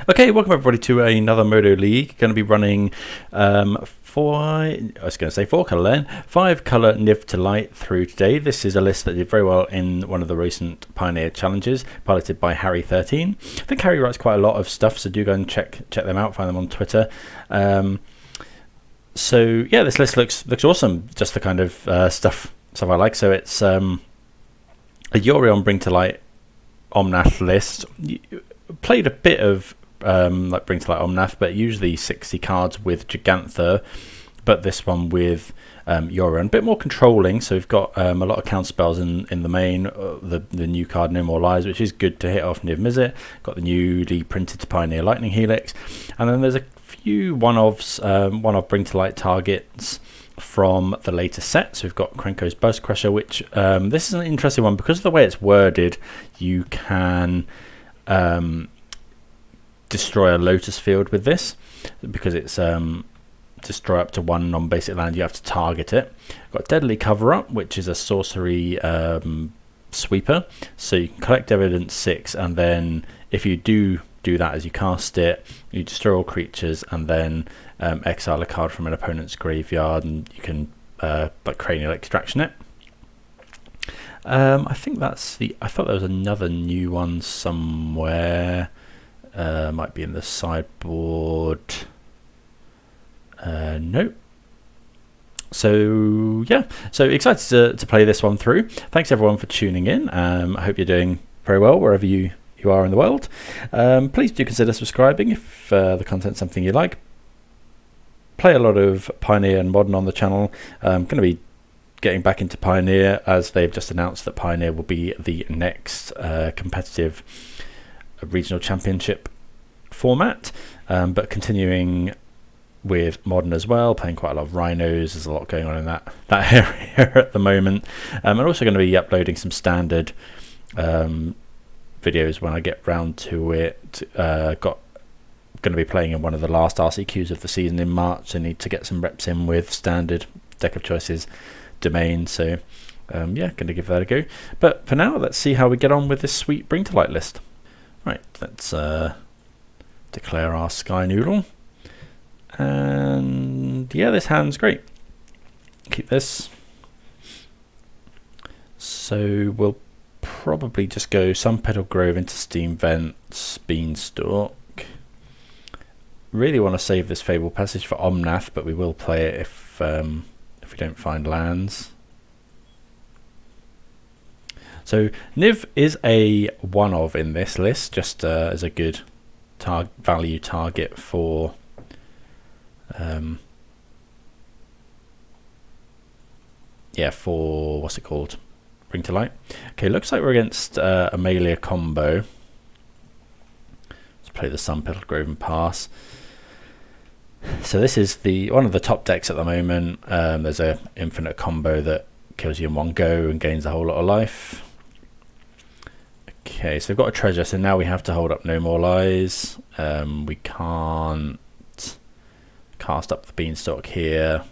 Okay, welcome everybody to another Modo League. Going to be running four colour lane, 5 colour Niv to Light through today. This is a list that did very well in one of the recent Pioneer challenges, piloted by Harry13. I think Harry writes quite a lot of stuff, so do go and check them out. Find them on Twitter. So yeah, this list looks awesome. Just the kind of stuff I like. So it's a Yorion Bring to Light Omnath list. Played a bit of like Bring to Light Omnath, but usually 60 cards with Gigantha, but this one with Yorion, a bit more controlling. So we've got a lot of counter spells in the main, the new card No More Lies, which is good to hit off Niv-Mizzet. Got the newly printed Pioneer Lightning Helix, and then there's a few one-offs, one-off Bring to Light targets from the later set. So we've got Krenko's Buzz Crusher, which this is an interesting one because of the way it's worded. You can destroy a Lotus Field with this, because it's destroy up to 1 non-basic land. You have to target it. Got Deadly Cover Up, which is a sorcery sweeper, so you can collect evidence 6, and then if you do that as you cast it, you destroy all creatures and then exile a card from an opponent's graveyard, and you can like Cranial Extraction it. I think that's I thought there was another new one somewhere. Might be in the sideboard. Nope. So yeah, so excited to play this one through. Thanks everyone for tuning in. I hope you're doing very well wherever you are in the world. Please do consider subscribing if the content's something you like. Play a lot of Pioneer and Modern on the channel. I'm going to be getting back into Pioneer, as they've just announced that Pioneer will be the next competitive regional championship format, but continuing with Modern as well, playing quite a lot of Rhinos. There's a lot going on in that area at the moment. I'm also going to be uploading some standard videos when I get round to it. Going to be playing in one of the last RCQs of the season in March. I need to get some reps in with standard deck of choices domain, so yeah, going to give that a go. But for now, let's see how we get on with this sweet Bring to Light list. Right, let's declare our Sky Noodle, and yeah, this hand's great. Keep this. So we'll probably just go Sun Petal Grove into Steam Vents, Beanstalk. Really want to save this Fable Passage for Omnath, but we will play it if we don't find lands. So Niv is a one-of in this list, just as a good value target for for what's it called? Bring to Light. Okay, looks like we're against Amalia combo. Let's play the Sun Petal Grove and pass. So this is one of the top decks at the moment. There's a infinite combo that kills you in one go and gains a whole lot of life. Okay, so we've got a treasure, so now we have to hold up No More Lies. We can't cast up the Beanstalk here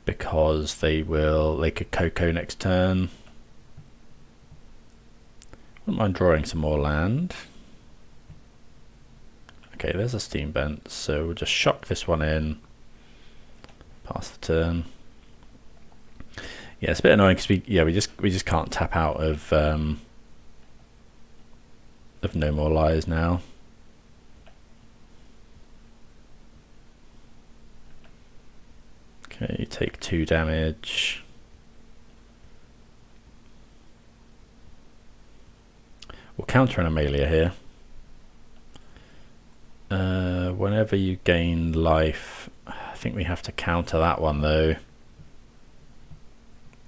because they could Coco next turn. Wouldn't mind drawing some more land. Okay, there's a Steam Vent, so we'll just shock this one in, pass the turn. Yeah, it's a bit annoying because we just can't tap out of No More Lies now. Okay, you take 2 damage. We'll counter an Amalia here. Whenever you gain life, I think we have to counter that one though.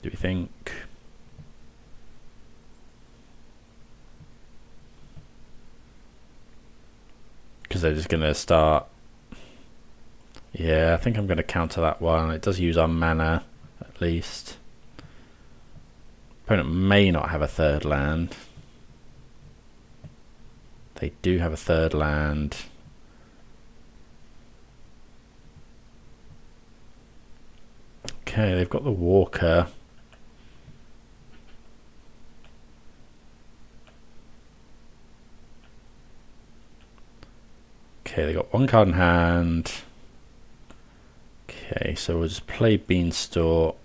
Do we think? Because they're just going to start. Yeah, I think I'm going to counter that one. It does use our mana, at least. Opponent may not have a third land. They do have a third land. Okay, they've got the Walker. Okay, they got one card in hand. Okay, so we'll just play Beanstalk.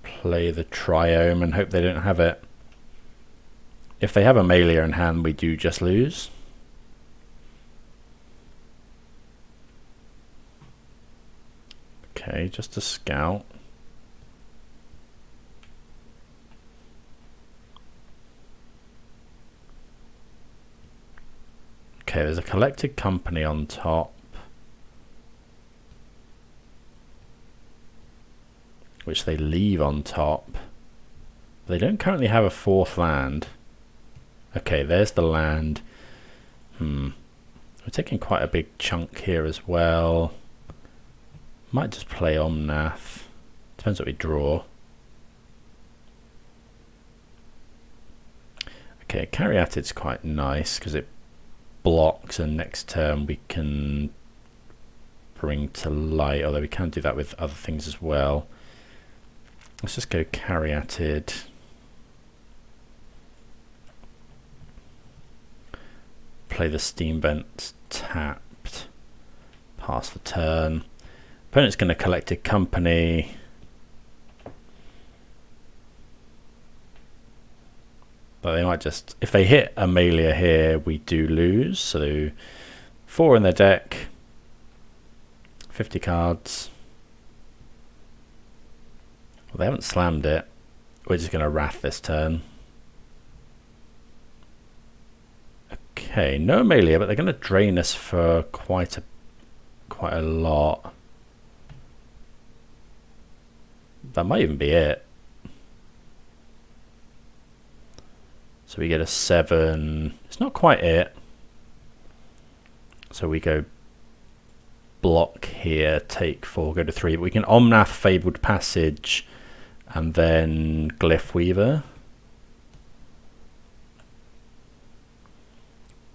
Play the Triome and hope they don't have it. If they have Amalia in hand, we do just lose. Okay, just a scout. Okay, there's a collected company on top, which they leave on top. They don't currently have a fourth land. Okay, there's the land. We're taking quite a big chunk here as well. Might just play Omnath. Depends what we draw. Okay, Caryatid's quite nice because it blocks, and next turn we can bring to light, although we can do that with other things as well. Let's just go Caryatid. Play the Steam Vent tapped. Pass the turn. Opponent's going to collect a company. But they might just, if they hit Amalia here, we do lose. So 4 in their deck, 50 cards. Well, they haven't slammed it. We're just going to Wrath this turn. Okay, no Amalia, but they're going to drain us for quite a lot. That might even be it. So we get a 7. It's not quite it. So we go block here, take 4, go to 3. But we can Omnath Fabled Passage and then Glyph Weaver.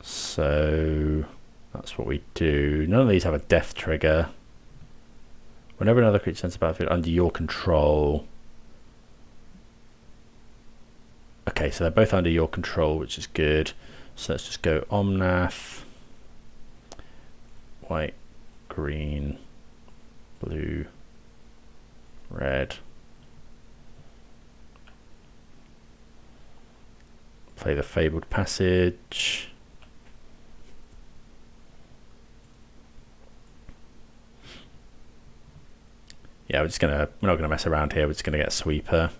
So that's what we do. None of these have a death trigger. Whenever another creature enters the battlefield under your control. Okay, so they're both under your control, which is good. So let's just go Omnath, white, green, blue, red. Play the Fabled Passage. Yeah, we're not gonna mess around here. We're just gonna get a sweeper.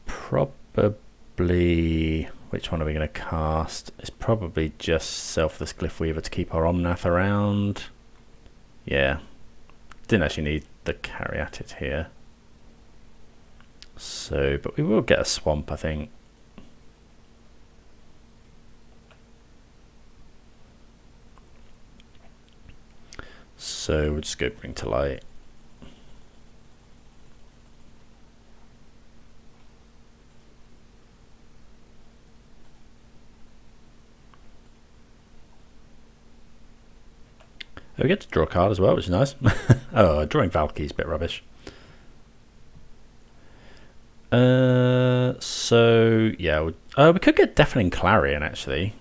Probably, which one are we going to cast? It's probably just Selfless Glyph Weaver to keep our Omnath around. Yeah, didn't actually need the Caryatid here. So, but we will get a swamp, I think. So we'll just go Bring to Light. We get to draw a card as well, which is nice. Oh, drawing Valkyrie is a bit rubbish. So yeah, we could get Deafening Clarion actually.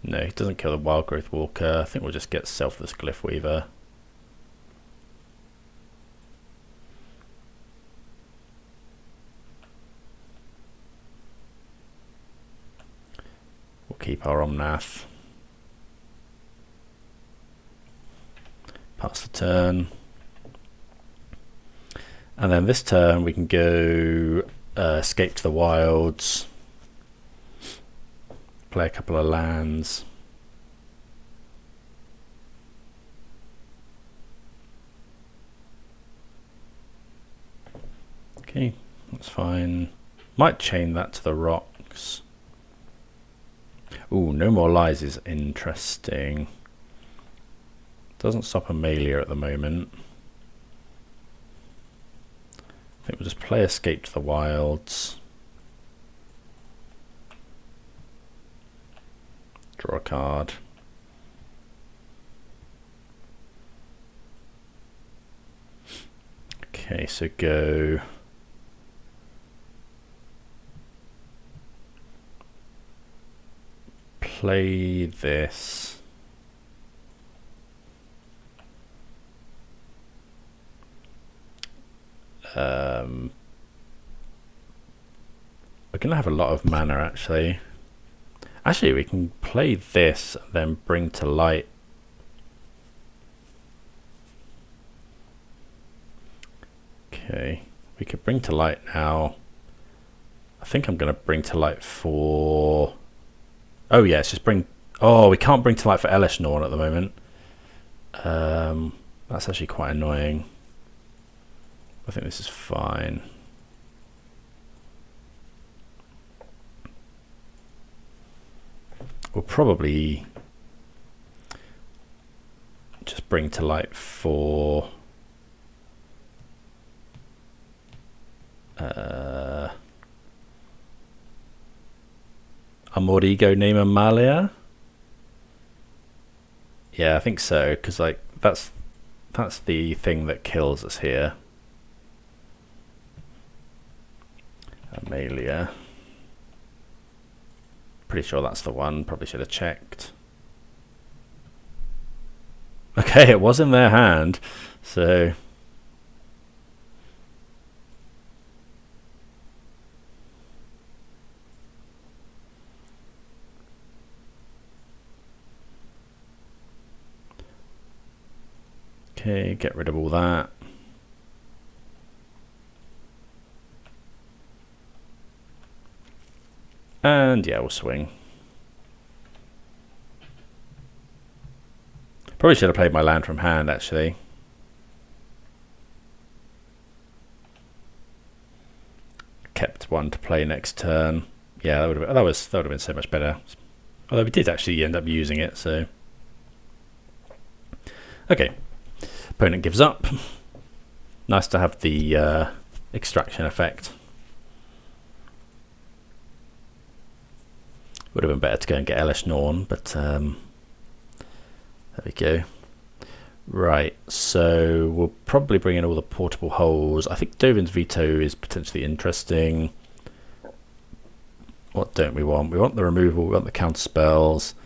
No, he doesn't kill the Wild Growth Walker. I think we'll just get Selfless Glyph Weaver. We'll keep our Omnath. Pass the turn. And then this turn we can go Escape to the Wilds. Play a couple of lands. Okay, that's fine. Might chain that to the rocks. Ooh, No More Lies is interesting. Doesn't stop Amalia at the moment. I think we'll just play Escape to the Wilds. Draw a card. Okay, so go play this. We're going to have a lot of mana, actually. Actually, we can play this and then bring to light. Okay, we could bring to light now. I think I'm going to bring to light for... Oh, yeah, it's just bring... Oh, we can't bring to light for Elishnorn at the moment. That's actually quite annoying. I think this is fine. We'll probably just bring to light for Amorigo name Amalia. Yeah, I think so, because like that's the thing that kills us here. Amalia. Pretty sure that's the one. Probably should have checked. Okay, it was in their hand, so okay, get rid of all that. And yeah, we'll swing. Probably should have played my land from hand, actually. Kept one to play next turn. Yeah, that would have been so much better. Although we did actually end up using it, so okay. Opponent gives up. Nice to have the extraction effect. Would have been better to go and get Elishnorn, but there we go. Right, so we'll probably bring in all the portable holes. I think Dovin's Veto is potentially interesting. What don't we want? We want the removal, we want the counter spells.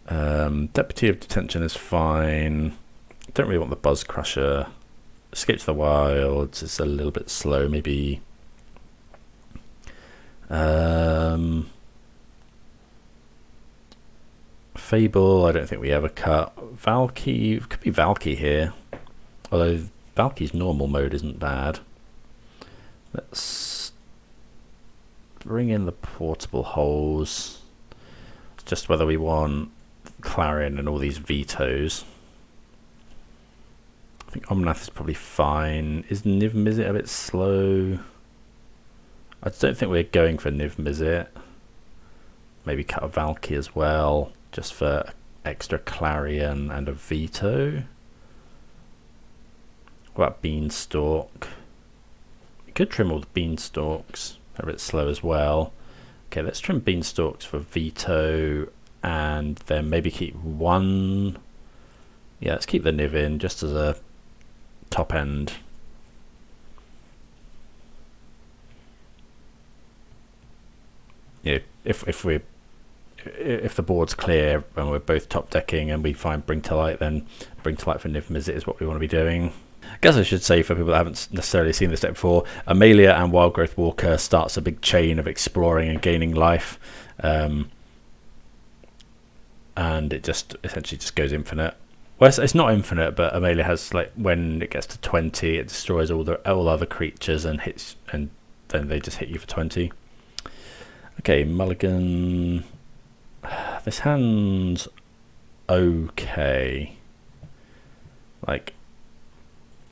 Deputy of Detention is fine. Don't really want the Buzz Crusher. Escape to the Wilds is a little bit slow, maybe. Fable, I don't think we ever cut. Valky, could be Valky here. Although Valky's normal mode isn't bad. Let's bring in the portable holes. It's just whether we want Clarion and all these vetoes. I think Omnath is probably fine. Is Niv-Mizzet a bit slow? I don't think we're going for Niv-Mizzet. Maybe cut a Valky as well, just for extra Clarion and a veto. What about Beanstalk? We could trim all the Beanstalks. They're a bit slow as well. Okay, let's trim Beanstalks for veto and then maybe keep one. Yeah, let's keep the Niv in just as a top end. Yeah, if the board's clear and we're both top decking and we find Bring to Light, then Bring to Light for Niv-Mizzet is what we want to be doing. I guess I should say, for people that haven't necessarily seen this deck before, Amalia and Wild Growth Walker starts a big chain of exploring and gaining life, and it just essentially just goes infinite. Well, it's not infinite, but Amalia has, like, when it gets to 20, it destroys all other creatures and hits, and then they just hit you for 20. Okay, mulligan. This hand's okay. Like,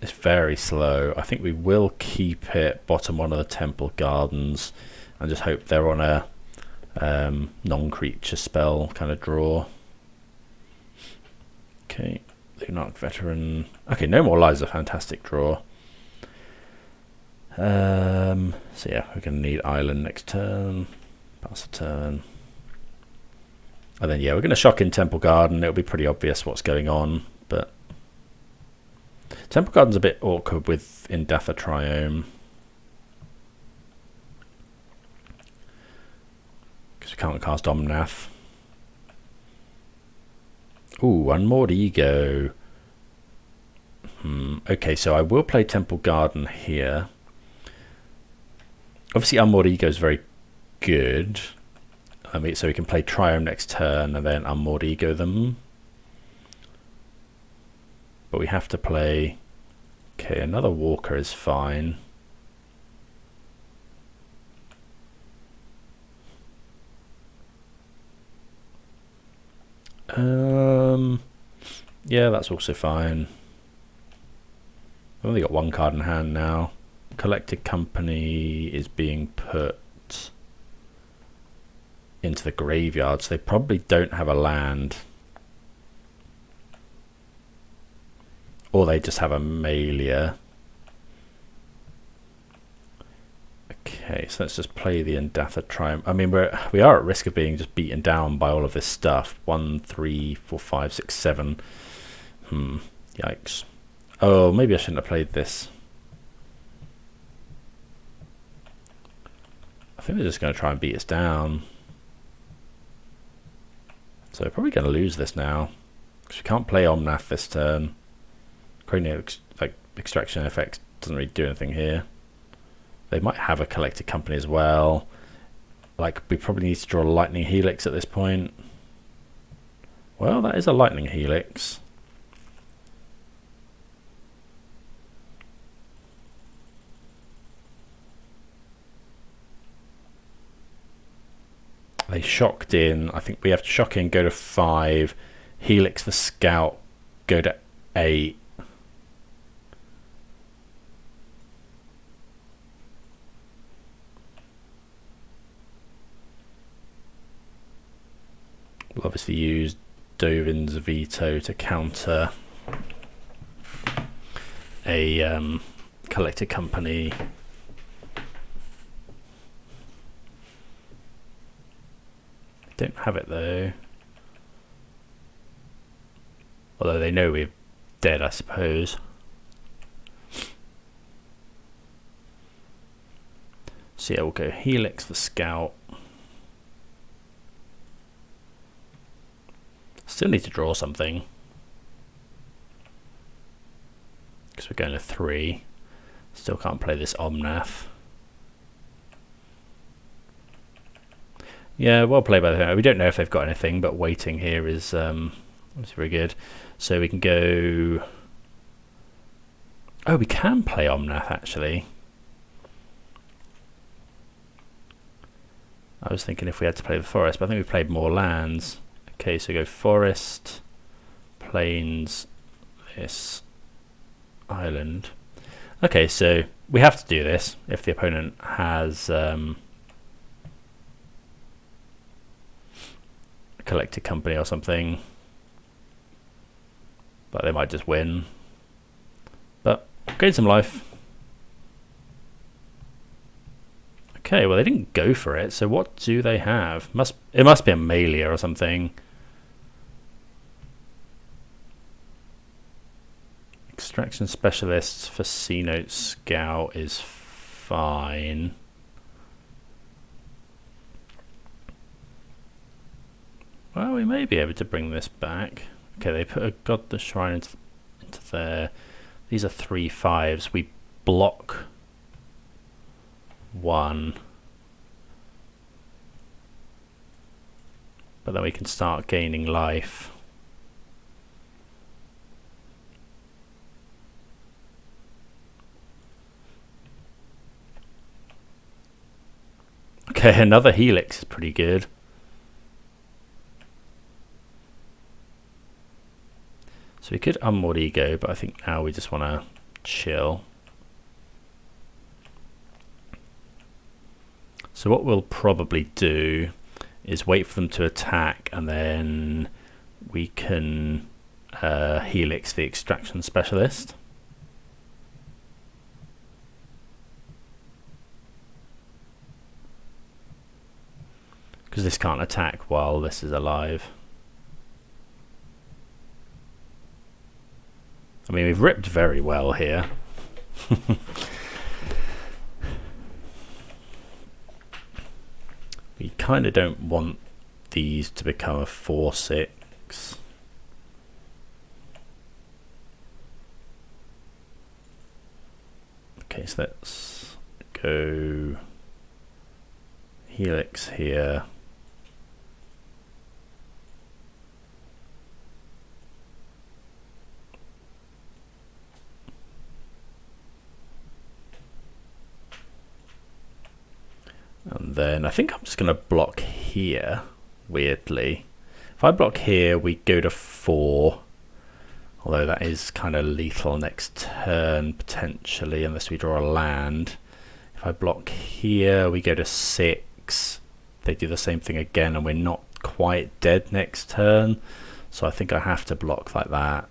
it's very slow. I think we will keep it bottom one of the Temple Gardens and just hope they're on a non-creature spell kind of draw. Okay, Lunarch Veteran. Okay, No More Lies is a fantastic draw. So yeah, we're going to need Island next turn. Pass a turn. And then yeah, we're going to shock in Temple Garden. It'll be pretty obvious what's going on, but Temple Garden's a bit awkward with Indatha Triome, because we can't cast Omnath. Ooh, Unmoored Ego. Okay, so I will play Temple Garden here. Obviously, Unmoored Ego is very good. So we can play Triome next turn and then Unmoored Ego them. But we have to play... Okay, another Walker is fine. Yeah, that's also fine. I've only got one card in hand now. Collected Company is being put into the graveyard, so they probably don't have a land. Or they just have a Malia. Okay, so let's just play the Endatha Triumph. I mean, we are at risk of being just beaten down by all of this stuff. 1, 3, 4, 5, 6, 7. Yikes. Oh, maybe I shouldn't have played this. I think they're just going to try and beat us down. So we're probably going to lose this now. Because we can't play Omnath this turn. Cranial Extraction effect doesn't really do anything here. They might have a Collected Company as well. Like, we probably need to draw a Lightning Helix at this point. Well, that is a Lightning Helix. They shocked in. I think we have to shock in, go to 5. Helix the Scout, go to 8. We'll obviously use Dovin's Veto to counter a Collected Company. Don't have it though. Although they know we're dead, I suppose. So yeah, we'll go Helix the Scout. Still need to draw something. Because we're going to 3. Still can't play this Omnath. Yeah, well played by the way. We don't know if they've got anything, but waiting here is very good. So we can go... Oh, we can play Omnath actually. I was thinking if we had to play the forest, but I think we played more lands. Okay, so go forest, plains, this island. Okay, so we have to do this if the opponent has a Collected Company or something. But they might just win. But gain some life. Okay, well they didn't go for it, so what do they have? It must be a Malia or something. Extraction Specialists for C-Note Scout is fine. Well, we may be able to bring this back. Okay, they put a God the Shrine into there. These are 3 5s. We block 1. But then we can start gaining life. Okay, another Helix is pretty good. So we could Unmoored Ego, but I think now we just want to chill. So what we'll probably do is wait for them to attack, and then we can Helix the Extraction Specialist. Because this can't attack while this is alive. I mean, we've ripped very well here. We kind of don't want these to become a 4/6. so let's go Helix here. And then I think I'm just going to block here, weirdly. If I block here, we go to 4. Although that is kind of lethal next turn, potentially, unless we draw a land. If I block here, we go to 6. They do the same thing again, and we're not quite dead next turn. So I think I have to block like that.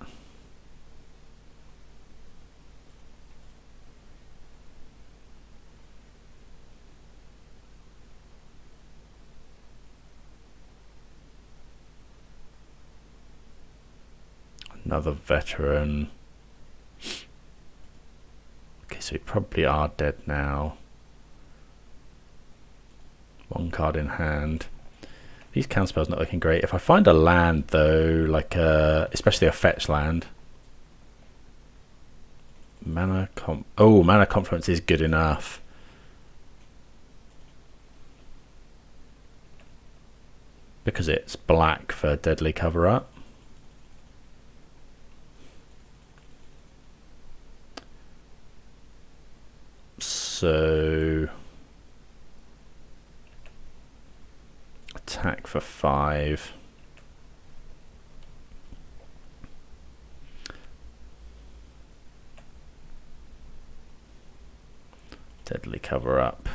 Another veteran. Okay, so we probably are dead now. 1 card in hand. These counterspells not looking great. If I find a land though, like especially a fetch land. Mana Confluence is good enough. Because it's black for Deadly Cover Up. So attack for 5. Deadly Cover Up.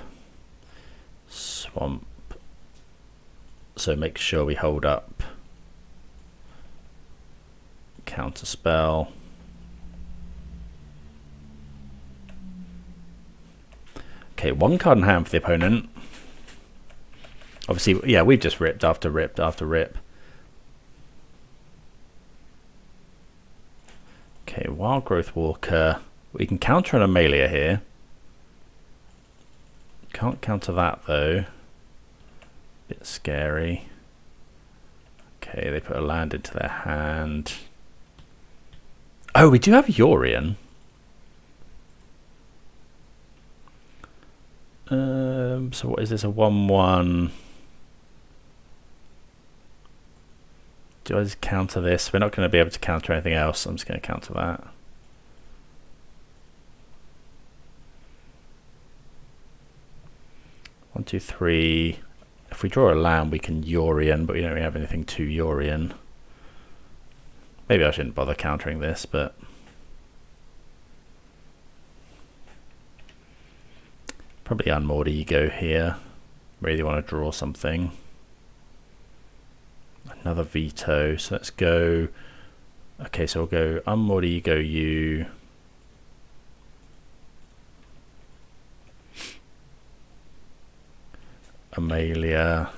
Swamp. So make sure we hold up. Counter spell. Okay, 1 card in hand for the opponent. Obviously, yeah, we've just ripped after rip after rip. Okay, Wild Growth Walker. We can counter an Amalia here. Can't counter that though. Bit scary. Okay, they put a land into their hand. Oh, we do have Yorion. So what is this, a 1/1? Do I just counter this? We're not going to be able to counter anything else. I'm just going to counter that. One, two, three. If we draw a land, we can Yorion, but we don't really have anything to Yorion. Maybe I shouldn't bother countering this, but probably Unmoored Ego here. Really want to draw something. Another veto. So let's go. Okay, so we'll go Unmoored Ego you. Amalia.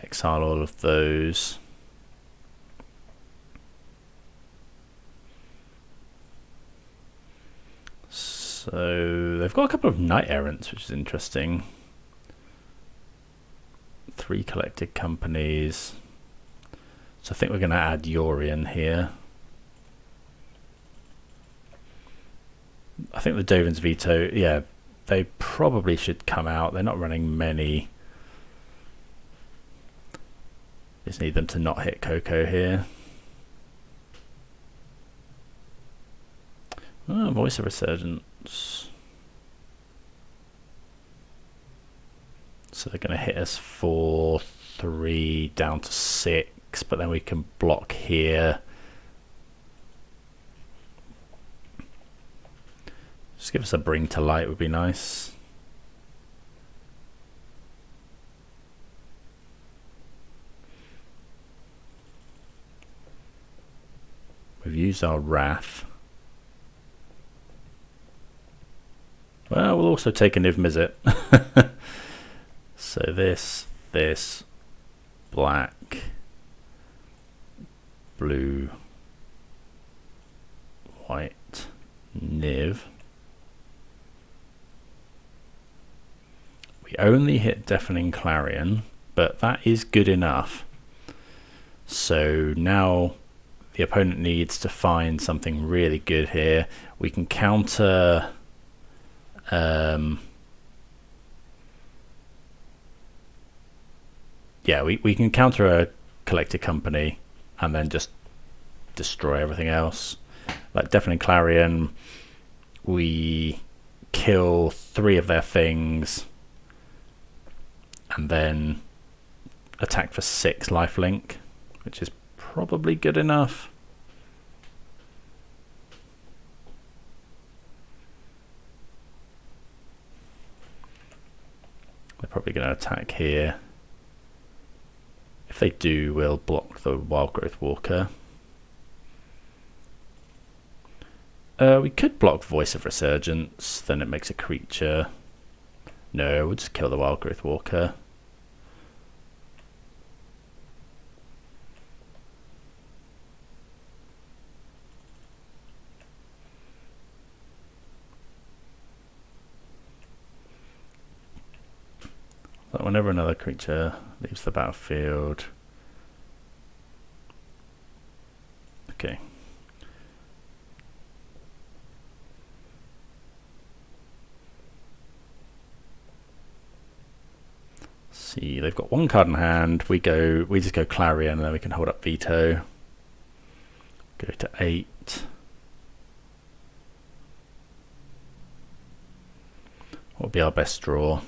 Exile all of those. So they've got a couple of Knight Errants, which is interesting. 3 collected companies. So I think we're going to add Yorion here. I think the Dovin's veto, yeah, they probably should come out. They're not running many. Just need them to not hit Coco here. Oh, Voice of Resurgence. So they're going to hit us for 3 down to 6, but then we can block here. Just give us a Bring to Light would be nice. We've used our Wrath. Well, we'll also take a Niv-Mizzet. So this, black, blue, white, Niv. We only hit Deafening Clarion, but that is good enough. So now the opponent needs to find something really good here. We can counter yeah, we can counter a collected company and then just destroy everything else. Like Deafening Clarion, we kill 3 of their things and then attack for 6 lifelink, which is probably good enough. They're probably going to attack here. If they do, we'll block the Wild Growth Walker. We could block Voice of Resurgence, then it makes a creature. No, we'll just kill the Wild Growth Walker. But whenever another creature leaves the battlefield. Okay. See, they've got 1 card in hand. We just go Clarion, and then we can hold up Veto. Go to 8. What would be our best draw?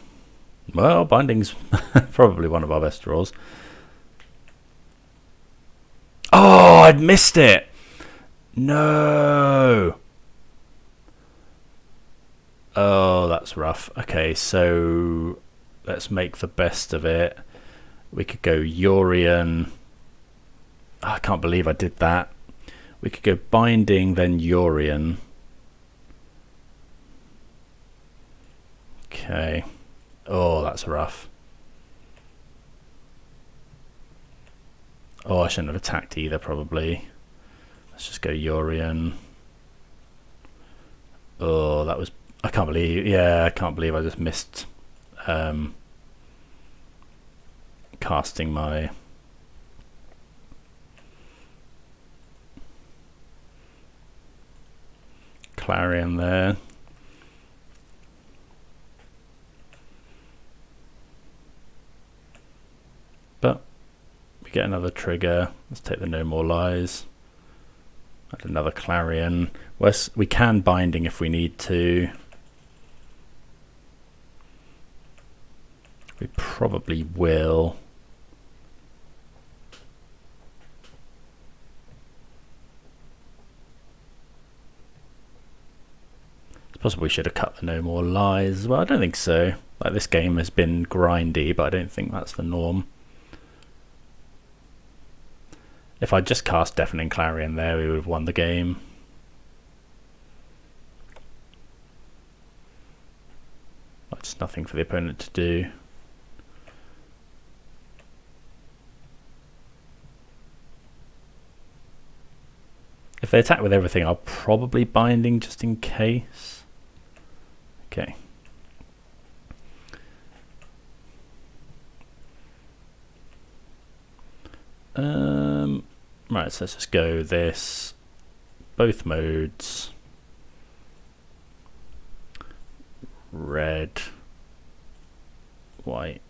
Well, Binding's probably one of our best draws. Oh, I'd missed it. No. Oh, that's rough. Okay, so let's make the best of it. We could go Yorion. Oh, I can't believe I did that. We could go Binding, then Yorion. Okay. Oh, that's rough. Oh, I shouldn't have attacked either, probably. Let's just go Yorion. Oh, that was... I can't believe... Yeah, I can't believe I just missed casting my... Clarion there. But we get another trigger. Let's take the No More Lies. Add another Clarion. We can Binding if we need to. We probably will. It's possible we should have cut the No More Lies as well. I don't think so. Like, this game has been grindy, but I don't think that's the norm. If I just cast Deafening Clarion there, we would have won the game. That's nothing for the opponent to do. If they attack with everything, I'll probably Binding just in case. Okay. Right, so let's just go this. Both modes. Red. White.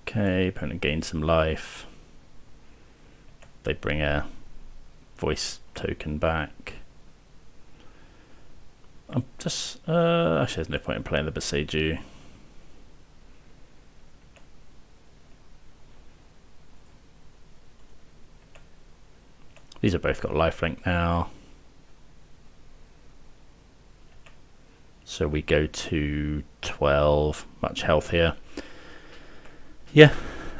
Okay, opponent gains some life. They bring a voice token back. I'm just actually there's no point in playing the Boseiju. These have both got lifelink now. So we go to 12, much healthier. Yeah,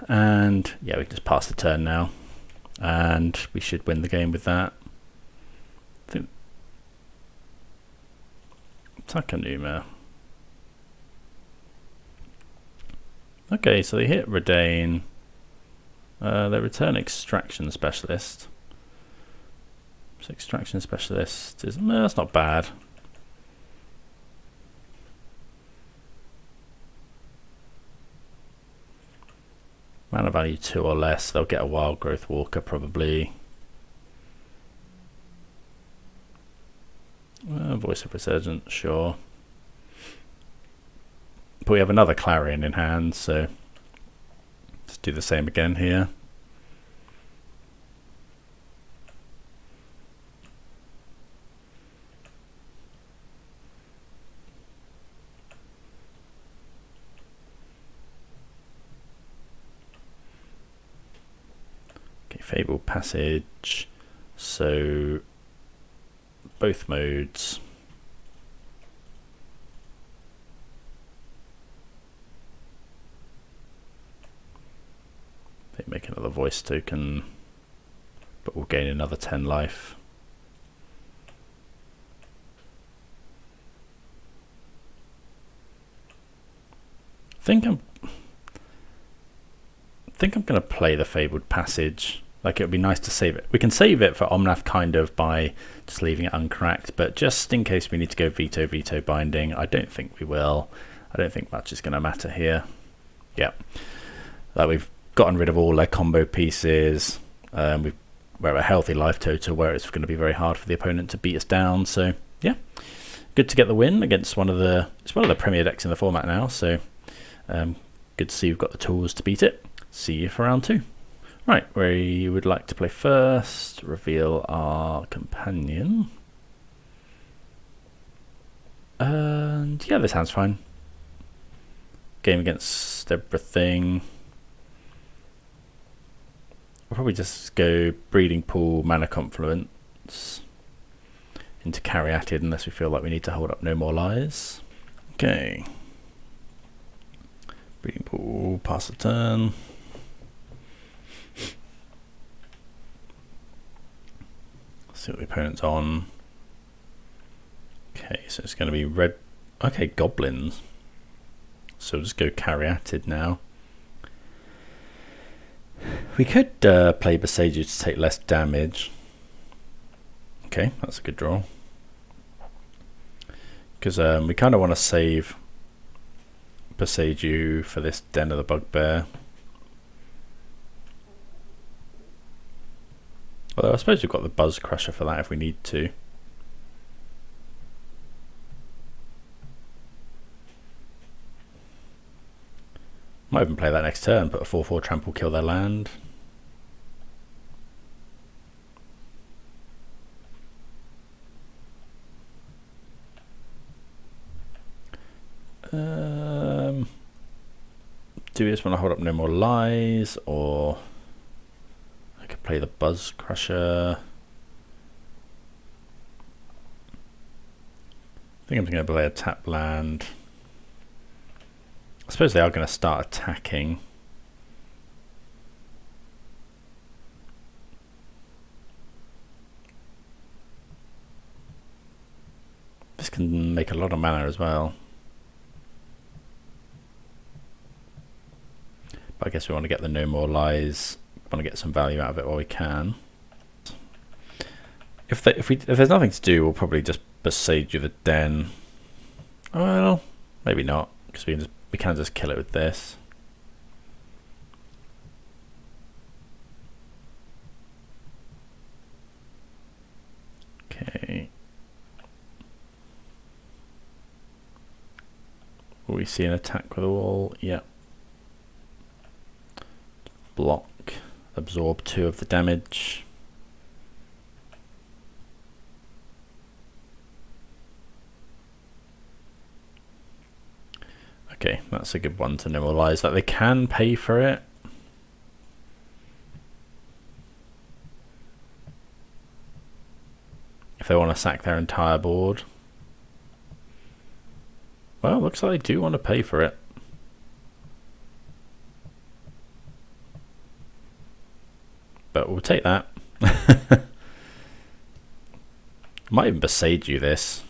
and yeah, we can just pass the turn now. And we should win the game with that. I think Takanuma. Okay, so they hit Redain. They return Extraction Specialist. So extraction specialist is, no, that's not bad. Mana value 2 or less. They'll get a wild growth walker probably. Voice of Resurgence, sure. But we have another Clarion in hand, so let's do the same again here. Okay, Fabled Passage. So both modes. They make another voice token, but we'll gain another 10 life. I think I'm going to play the Fabled Passage. Like, it would be nice to save it. We can save it for Omnath kind of by just leaving it uncracked, but just in case we need to go veto binding, I don't think we will. I don't think much is going to matter here. Yeah, that we've gotten rid of all their combo pieces. We're at a healthy life total where it's going to be very hard for the opponent to beat us down. So yeah, good to get the win against one of the premier decks in the format now. So good to see you've got the tools to beat it. See you for round 2. Right, we would like to play first. Reveal our companion. And yeah, this hand's fine. Game against everything. We'll probably just go Breeding Pool, Mana Confluence into Caryatid unless we feel like we need to hold up No More Lies. Okay. Breeding Pool, pass the turn. See what the opponent's on. Okay, so it's going to be red. Okay, goblins. So we'll just go Caryatid now. We could play Boseiju to take less damage. Okay, that's a good draw. Because we kind of want to save Boseiju for this Den of the Bugbear. Although I suppose we've got the Buzz Crusher for that if we need to. Might even play that next turn, put a 4/4 trample, kill their land. Do we just want to hold up No More Lies, or I could play the Buzz Crusher? I think I'm going to play a tap land. I suppose they are going to start attacking. This can make a lot of mana as well. But I guess we want to get the No More Lies. We want to get some value out of it while we can. If there's nothing to do, we'll probably just Boseiju the Den. Well, maybe not, because we can just kill it with this. Okay. Will we see an attack with a wall? Yeah. Block. Absorb 2 of the damage. Okay, that's a good one to normalize. That they can pay for it. If they want to sack their entire board. Well, looks like they do want to pay for it. But we'll take that. Might even Boseiju this.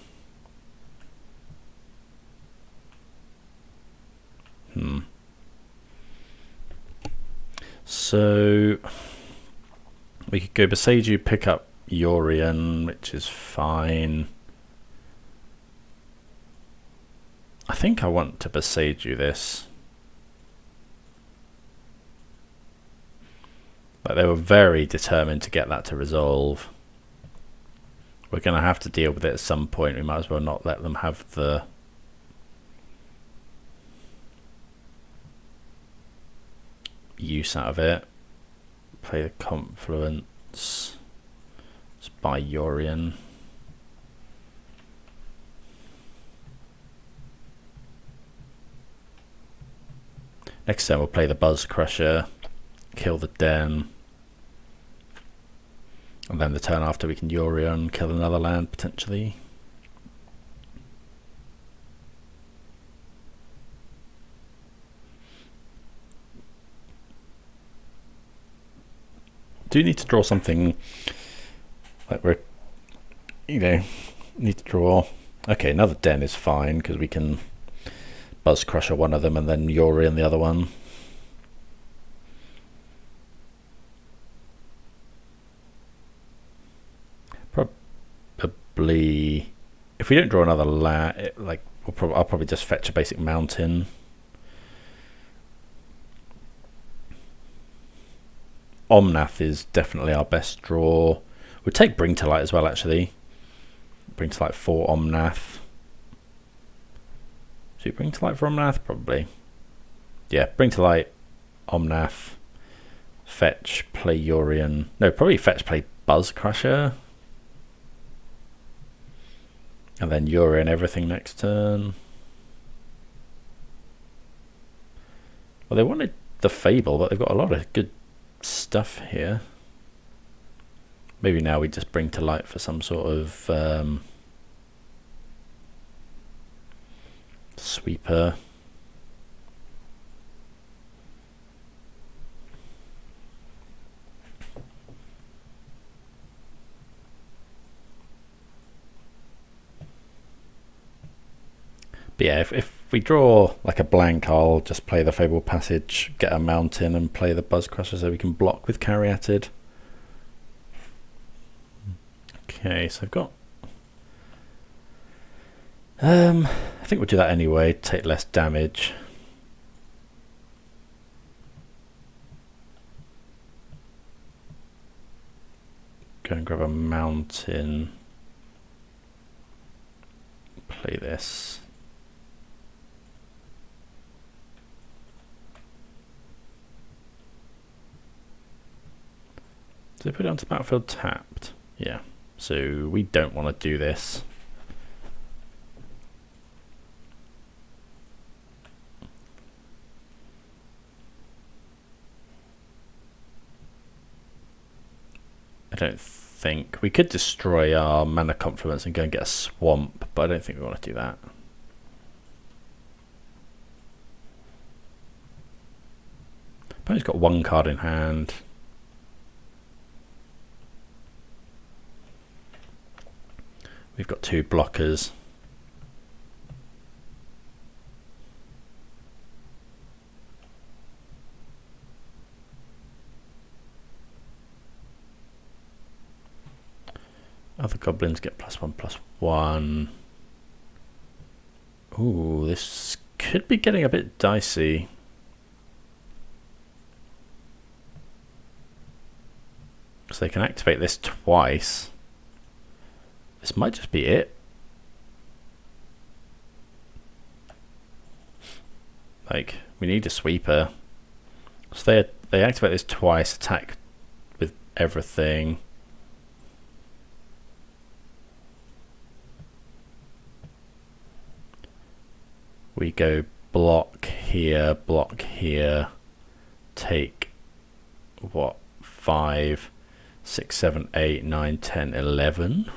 So we could go Boseiju, pick up Yorion, which is fine. I think I want to Boseiju this. But they were very determined to get that to resolve. We're going to have to deal with it at some point. We might as well not let them have the use out of it. Play the Confluence. Let's buy Yorion. Next turn we'll play the Buzz Crusher, kill the Den, and then the turn after we can Yorion, kill another land potentially. Do need to draw something like we're, need to draw. Okay, another Den is fine because we can Buzz Crusher one of them and then Yorion the other one. Probably, if we don't draw another land, I'll probably just fetch a basic mountain. Omnath is definitely our best draw. We'll take Bring to Light as well, actually. Bring to Light for Omnath. Should we Bring to Light for Omnath? Probably. Yeah, Bring to Light, Omnath, fetch, play Yorion. No, probably fetch, play Buzz Crusher. And then Yorion everything next turn. Well, they wanted the Fable, but they've got a lot of good stuff here. Maybe now we just Bring to Light for some sort of sweeper. But yeah, if we draw like a blank, I'll just play the Fable Passage, get a mountain, and play the Buzz Crusher so we can block with Caryatid. Okay, so I've got... I think we'll do that anyway, take less damage. Go and grab a mountain. Play this. Did they put it onto the battlefield tapped? Yeah. So we don't want to do this. I don't think we could destroy our Mana Confluence and go and get a swamp, but I don't think we want to do that. Opponent's got one card in hand. We've got two blockers. Other goblins get +1/+1. Ooh, this could be getting a bit dicey. So they can activate this twice. This might just be it. Like, we need a sweeper. So they activate this twice, attack with everything. We go block here, take what, 5, 6, 7, 8, 9, 10, 11.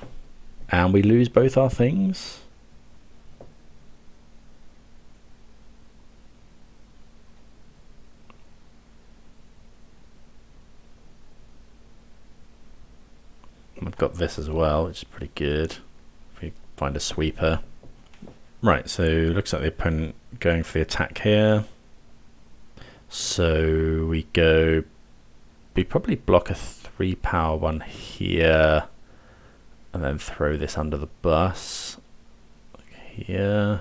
And we lose both our things. We've got this as well, which is pretty good. If we find a sweeper. Right, so looks like the opponent going for the attack here. So we probably block a 3-power one here. and then throw this under the bus here.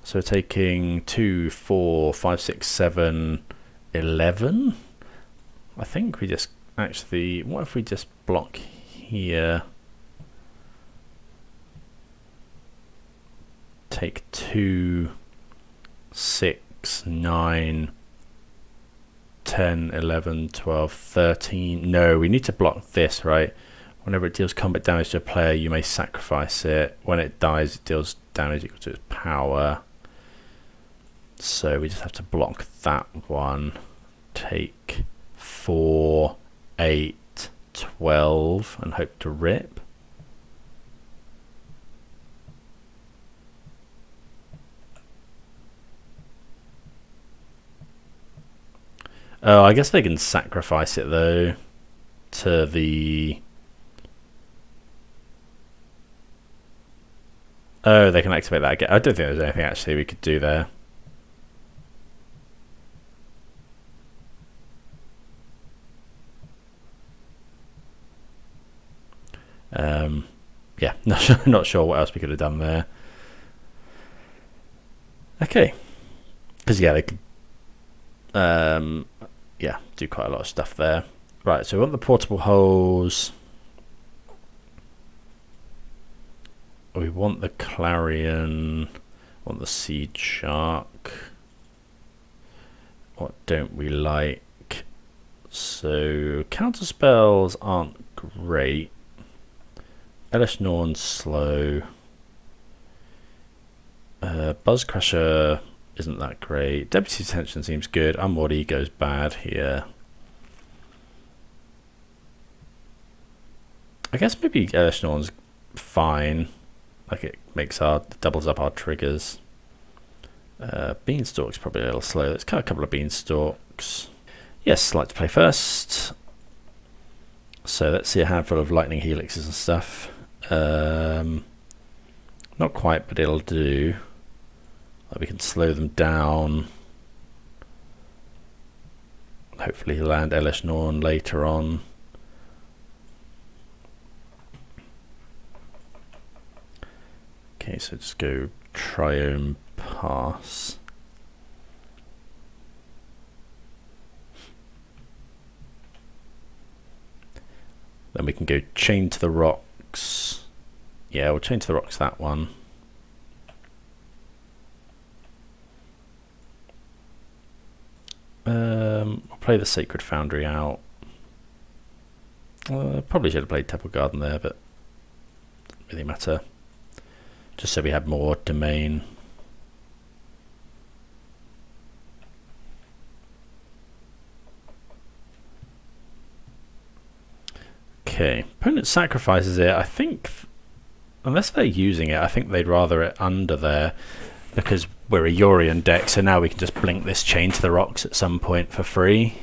So taking 2, 4, 5, 6, 7, 11. I think we just actually, what if we just block here? Take 2, 6, 9, 10, 11, 12, 13. No, we need to block this, right? Whenever it deals combat damage to a player, you may sacrifice it. When it dies, it deals damage equal to its power. So we just have to block that one. Take 4, 8, 12 and hope to rip. Oh, I guess they can sacrifice it though to the... Oh, they can activate that again. I don't think there's anything actually we could do there. Yeah, not sure what else we could have done there. Okay, because yeah, they could yeah, do quite a lot of stuff there. Right, so we want the portable holes. We want the Clarion. Want the Seed Shark. What don't we like? So counter spells aren't great. Elish Norn's slow. Buzz Crusher isn't that great. Deputy Detention seems good. Unwad goes bad here. I guess maybe Elish Norn's fine. Like it makes doubles up our triggers. Beanstalk's probably a little slow. Let's cut a couple of Beanstalks. Yes, like to play first. So let's see a handful of lightning helixes and stuff. Not quite, but it'll do. We can slow them down. Hopefully he'll land Elish Norn later on. Okay, so just go Triome Pass. Then we can go Chain to the Rocks. Yeah, we'll Chain to the Rocks that one. We'll play the Sacred Foundry out. Probably should have played Temple Garden there, but doesn't really matter. Just so we had more domain. Okay, opponent sacrifices it. I think, unless they're using it, I think they'd rather it under there because we're a Yorion deck, so now we can just blink this Chain to the Rocks at some point for free.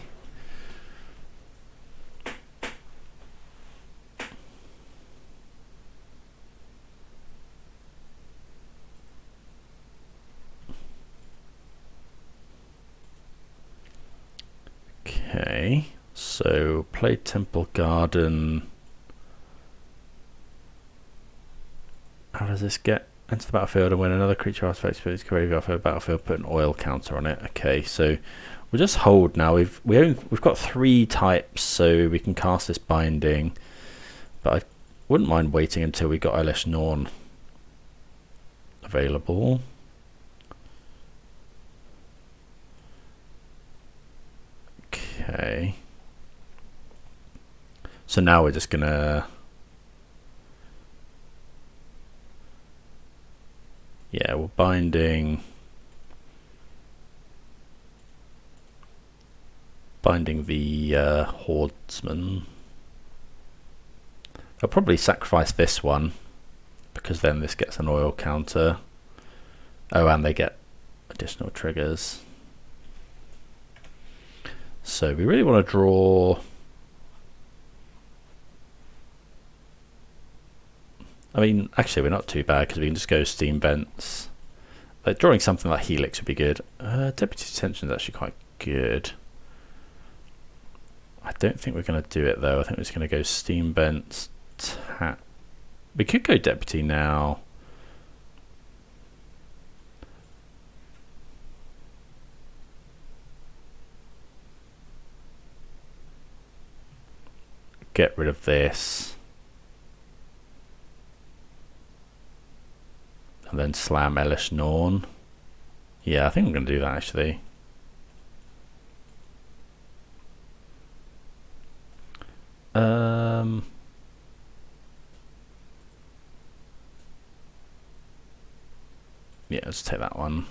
Okay, so play Temple Garden. How does this get? Enter the battlefield and when another creature artifact spirits graveyard for the battlefield, put an oil counter on it. Okay, so we'll just hold now. We've got 3 types, so we can cast this binding. But I wouldn't mind waiting until we got Elish Norn available. Okay. So now we're just gonna... Yeah, we're binding the Hordeman. I'll probably sacrifice this one because then this gets an oil counter. Oh, and they get additional triggers. So we really want to draw... I mean, actually, we're not too bad because we can just go Steam Vents. Like drawing something like Helix would be good. Deputy Detention is actually quite good. I don't think we're going to do it though. I think we're just going to go Steam Vents, attack. We could go deputy now. Get rid of this. And then slam Elish Norn. Yeah, I think I'm going to do that actually. Yeah, let's take that one.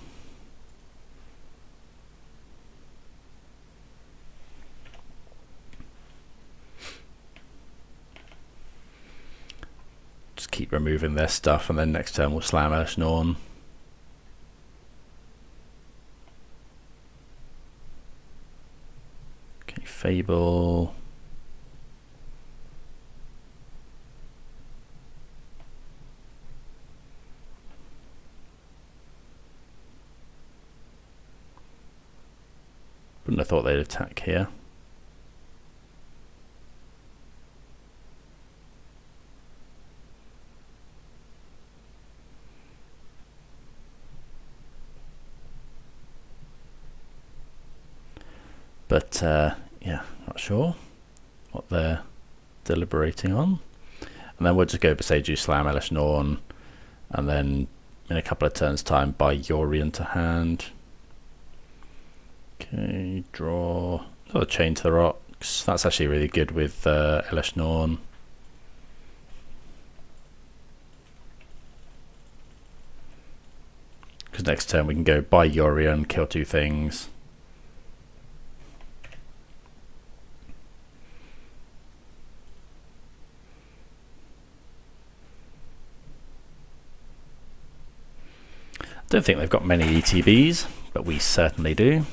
Just keep removing their stuff, and then next turn we'll slam Elish Norn. Okay, Fable. Wouldn't have thought they'd attack here. But yeah, not sure what they're deliberating on. And then we'll just go Boseiju, slam Elish Norn, and then in a couple of turns' time buy Yorion to hand. Okay, draw. Another Chain to the Rocks. That's actually really good with Elish Norn. Because next turn we can go buy Yorion, kill 2 things. Don't think they've got many ETBs, but we certainly do.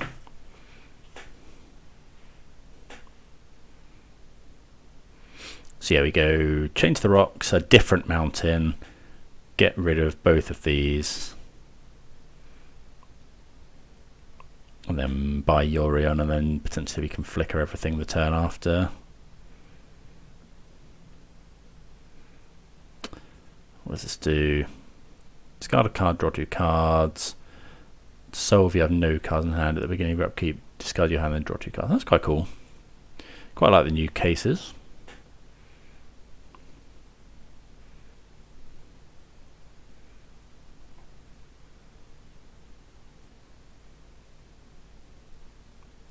So yeah, we go Chain to the Rocks, a different mountain, get rid of both of these, and then buy Yorion, and then potentially we can flicker everything the turn after. What does this do? Discard a card, draw 2 cards. Solve, you have no cards in hand at the beginning of your upkeep. Discard your hand, then draw 2 cards. That's quite cool. Quite like the new cases.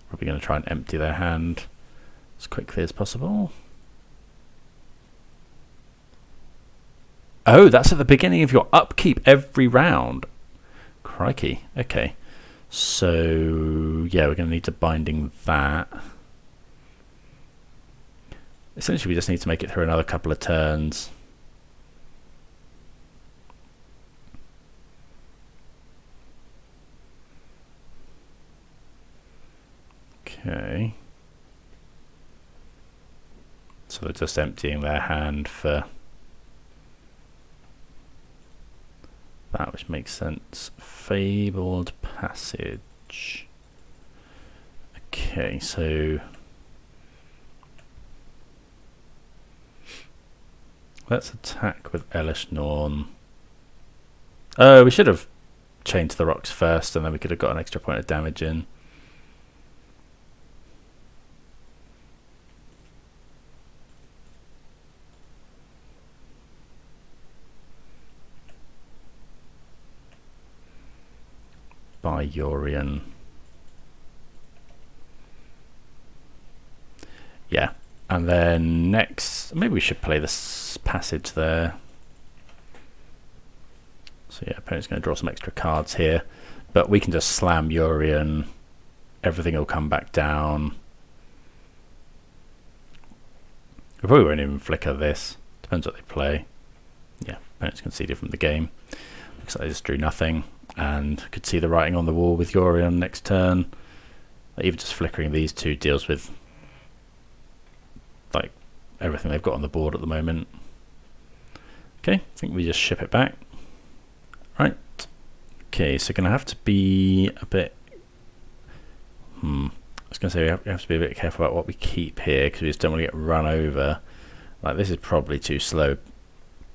Probably going to try and empty their hand as quickly as possible. Oh, that's at the beginning of your upkeep every round. Crikey. Okay. So, yeah, we're going to need to binding that. Essentially, we just need to make it through another couple of turns. Okay. So they're just emptying their hand for that, which makes sense. Fabled Passage. Okay, so let's attack with Elish Norn. Oh, we should have chained to the rocks first, and then we could have got an extra point of damage in. By Yorion. Yeah, and then next, maybe we should play this passage there. So yeah, opponent's going to draw some extra cards here, but we can just slam Yorion. Everything will come back down. We probably won't even flicker this. Depends what they play. Yeah, opponents conceded from the game. Looks like they just drew nothing, and could see the writing on the wall with Yorion next turn. Even just flickering these two deals with like everything they've got on the board at the moment. Okay, I think we just ship it back. Right. Okay, so gonna have to be a bit. I was gonna say we have to be a bit careful about what we keep here, because we just don't want to get run over. Like, this is probably too slow.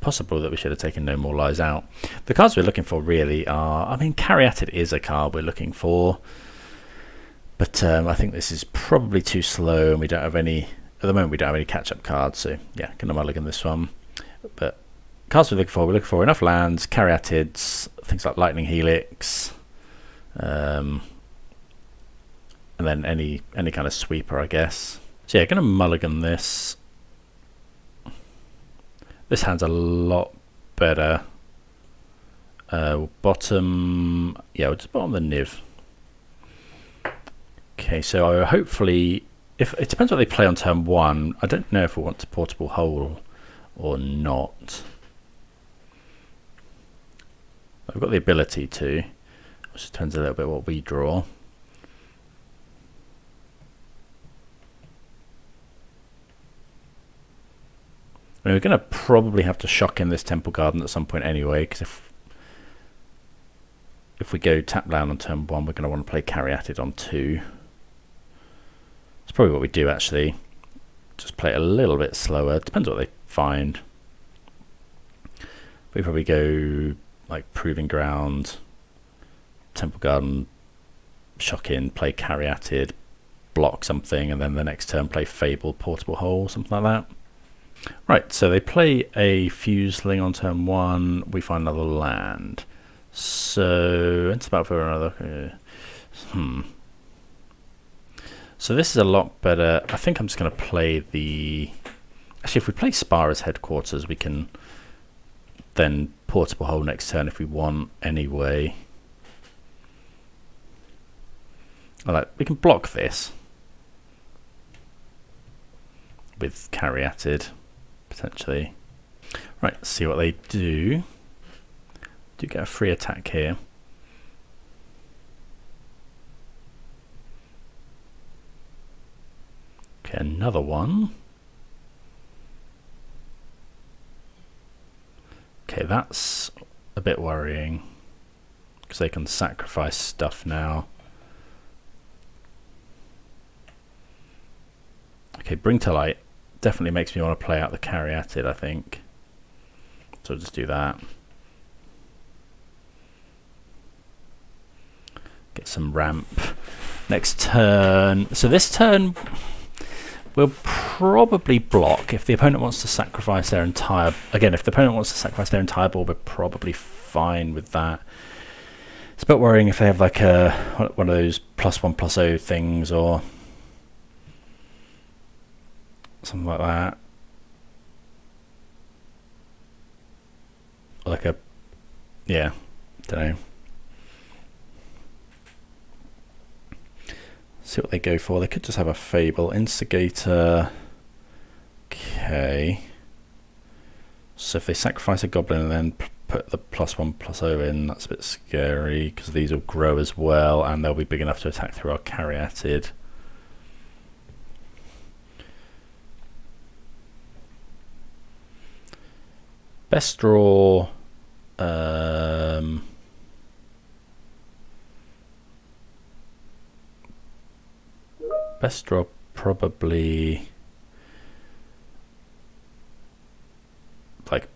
Possible that we should have taken No More Lies out. The cards we're looking for really are, I mean, Caryatid is a card we're looking for, but I think this is probably too slow, and we don't have any, at the moment we don't have any catch-up cards, so yeah, gonna mulligan this one. But cards we're looking for enough lands, Caryatids, things like Lightning Helix, and then any kind of sweeper, I guess. So yeah, gonna mulligan this. This hand's a lot better. Bottom, yeah, we'll just bottom the Niv. Okay, so hopefully, if it depends what they play on turn 1. I don't know if we want to portable hole or not. I've got the ability to, which depends a little bit what we draw. I mean, we're going to probably have to shock in this Temple Garden at some point anyway, because if we go tap down on turn 1, we're going to want to play Caryatid on 2. It's probably what we do, actually. Just play it a little bit slower. Depends what they find. We probably go like Proving Ground, Temple Garden, shock in, play Caryatid, block something, and then the next turn play Fable, Portable Hole, something like that. Right, so they play a Fuseling on turn 1, we find another land. So it's about for another. So this is a lot better. I think I'm just going to play the. Actually, if we play Spa as headquarters, we can then Portable Hole next turn if we want anyway. We can block this with Caryatid. Potentially. Right, let's see what they do. Do get a free attack here. Okay, another one. Okay, that's a bit worrying because they can sacrifice stuff now. Okay, Bring to Light definitely makes me want to play out the Caryatid, I think. So I'll just do that. Get some ramp. Next turn. So this turn we'll probably block if the opponent wants to sacrifice their entire. Again, if the opponent wants to sacrifice their entire board, we're probably fine with that. It's a bit worrying if they have like one of those +1/+0 things or something like that. Like a, yeah, don't know. See what they go for. They could just have a Fable. Instigator. Okay. So if they sacrifice a Goblin and then put the +1/+0 in, that's a bit scary because these will grow as well and they'll be big enough to attack through our Caryatid. Best draw. Best draw probably like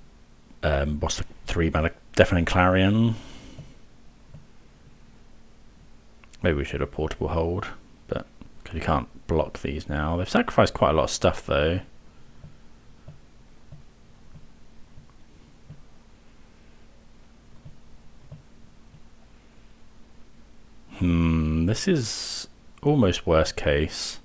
what's the 3-mana Deafening Clarion? Maybe we should have Portable Hold, but because you can't block these now. They've sacrificed quite a lot of stuff though. This is almost worst case.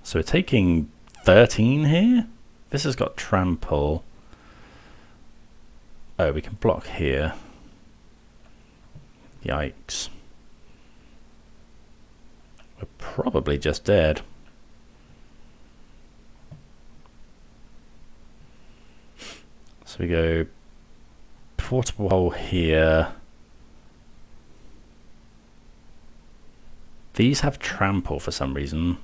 So we're taking 13 here. This has got trample. Oh, we can block here. Yikes. We're probably just dead. So we go Portable Hole here. These have trample for some reason.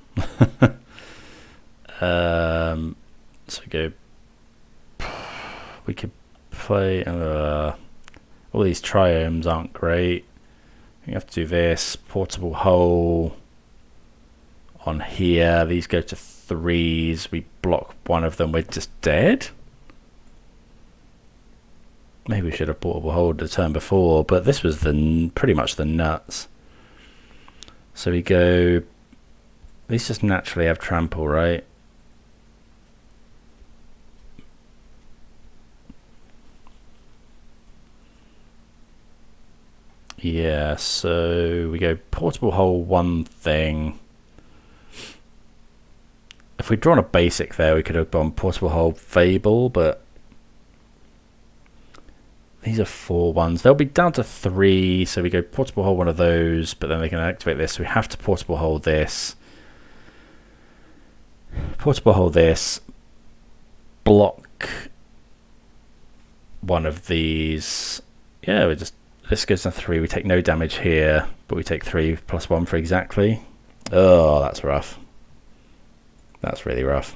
So we go. We could play. All these triomes aren't great. You have to do this. Portable hole on here. These go to 3s. We block one of them. We're just dead. Maybe we should have portable hole the turn before, but this was pretty much the nuts. So we go. These just naturally have trample, right? Yeah, so we go portable hole one thing. If we'd drawn a basic there, we could have gone portable hole Fable, but these are 4/1s. They'll be down to 3, so we go portable hole one of those, but then they can activate this. So we have to portable hole this. Portable hole this. Block one of these. Yeah, we just... This goes to 3. We take no damage here, but we take 3+1 for exactly. Oh, that's rough. That's really rough.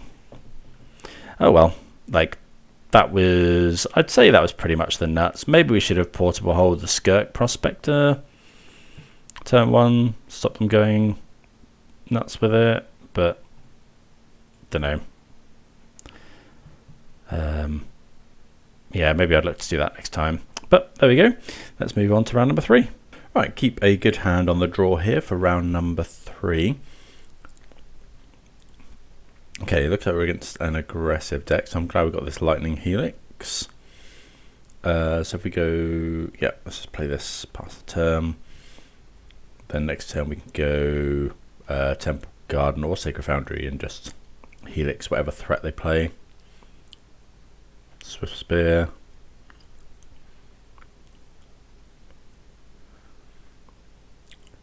Oh well, like that was. I'd say that was pretty much the nuts. Maybe we should have portable hold the Skirk Prospector. Turn 1, stop them going nuts with it, but don't know. Yeah, maybe I'd like to do that next time. But there we go. Let's move on to round number 3. Right, keep a good hand on the draw here for round number 3. Okay, it looks like we're against an aggressive deck, so I'm glad we got this Lightning Helix. So if we go, yeah, let's just play this past the turn. Then next turn we can go Temple Garden or Sacred Foundry and just Helix whatever threat they play. Swift Spear.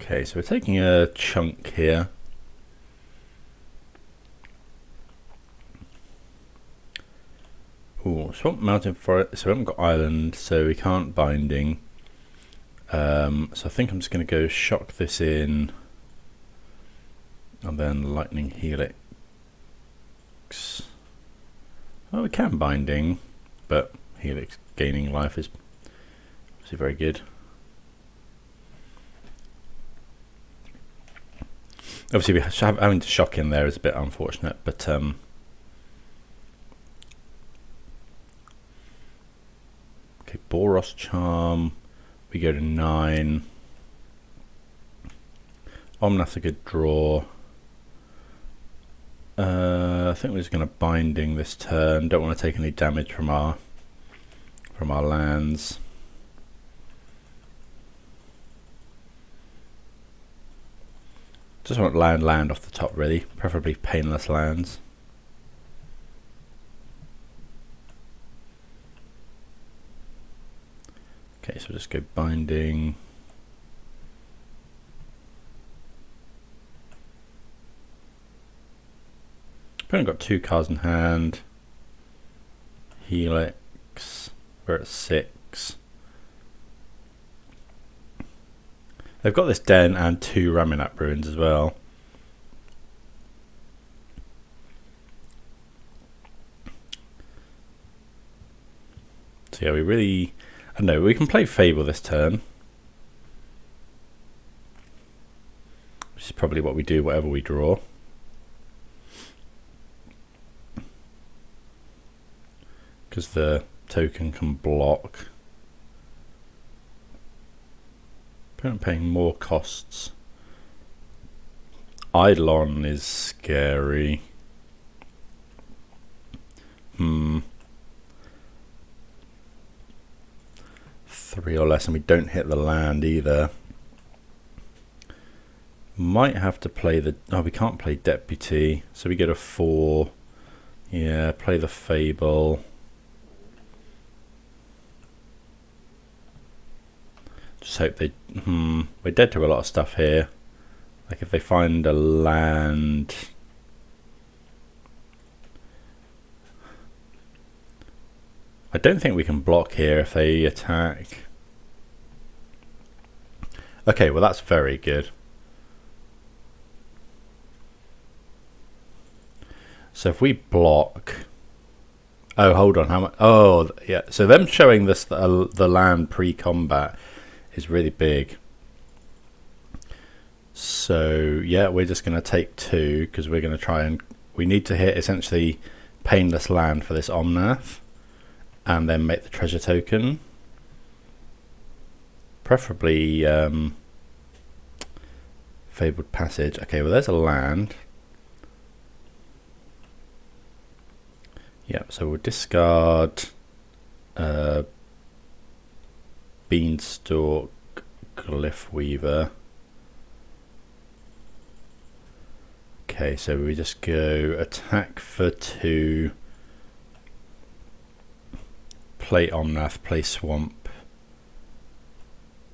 Okay, so we're taking a chunk here. Ooh, Swamp Mountain Forest. So we haven't got Island, so we can't Binding. So I think I'm just going to go shock this in, and then Lightning Helix. Well, we can Binding, but Helix gaining life is obviously very good. Obviously, having to shock in there is a bit unfortunate, but okay, Boros Charm. We go to 9. Omnath's a good draw. I think we're just going to Binding this turn. Don't want to take any damage from our lands. Just want land off the top, really, preferably painless lands. Okay, so just go Binding. We've got 2 cards in hand. Helix, we're at 6. They've got this Den and 2 Raminap Ruins as well. So yeah, we really... I don't know, we can play Fable this turn. Which is probably what we do, whatever we draw. Because the token can block. I'm paying more costs. Eidolon is scary. 3 or less, and we don't hit the land either. Might have to play the... Oh, we can't play Deputy, so we go to 4. Yeah, play the Fable. Just hope they... We're dead to a lot of stuff here. Like if they find a land... I don't think we can block here if they attack. Okay, well that's very good. So if we block Oh, hold on. How much? Oh, yeah. So them showing this the land pre-combat is really big. So yeah, we're just going to take 2 because we're going to try and we need to hit essentially painless land for this Omnath, and then make the treasure token. Preferably Fabled Passage. Okay, well there's a land. Yeah, so we'll discard Beanstalk, Glyph Weaver. Okay, so we just go attack for 2, play Omnath, play Swamp.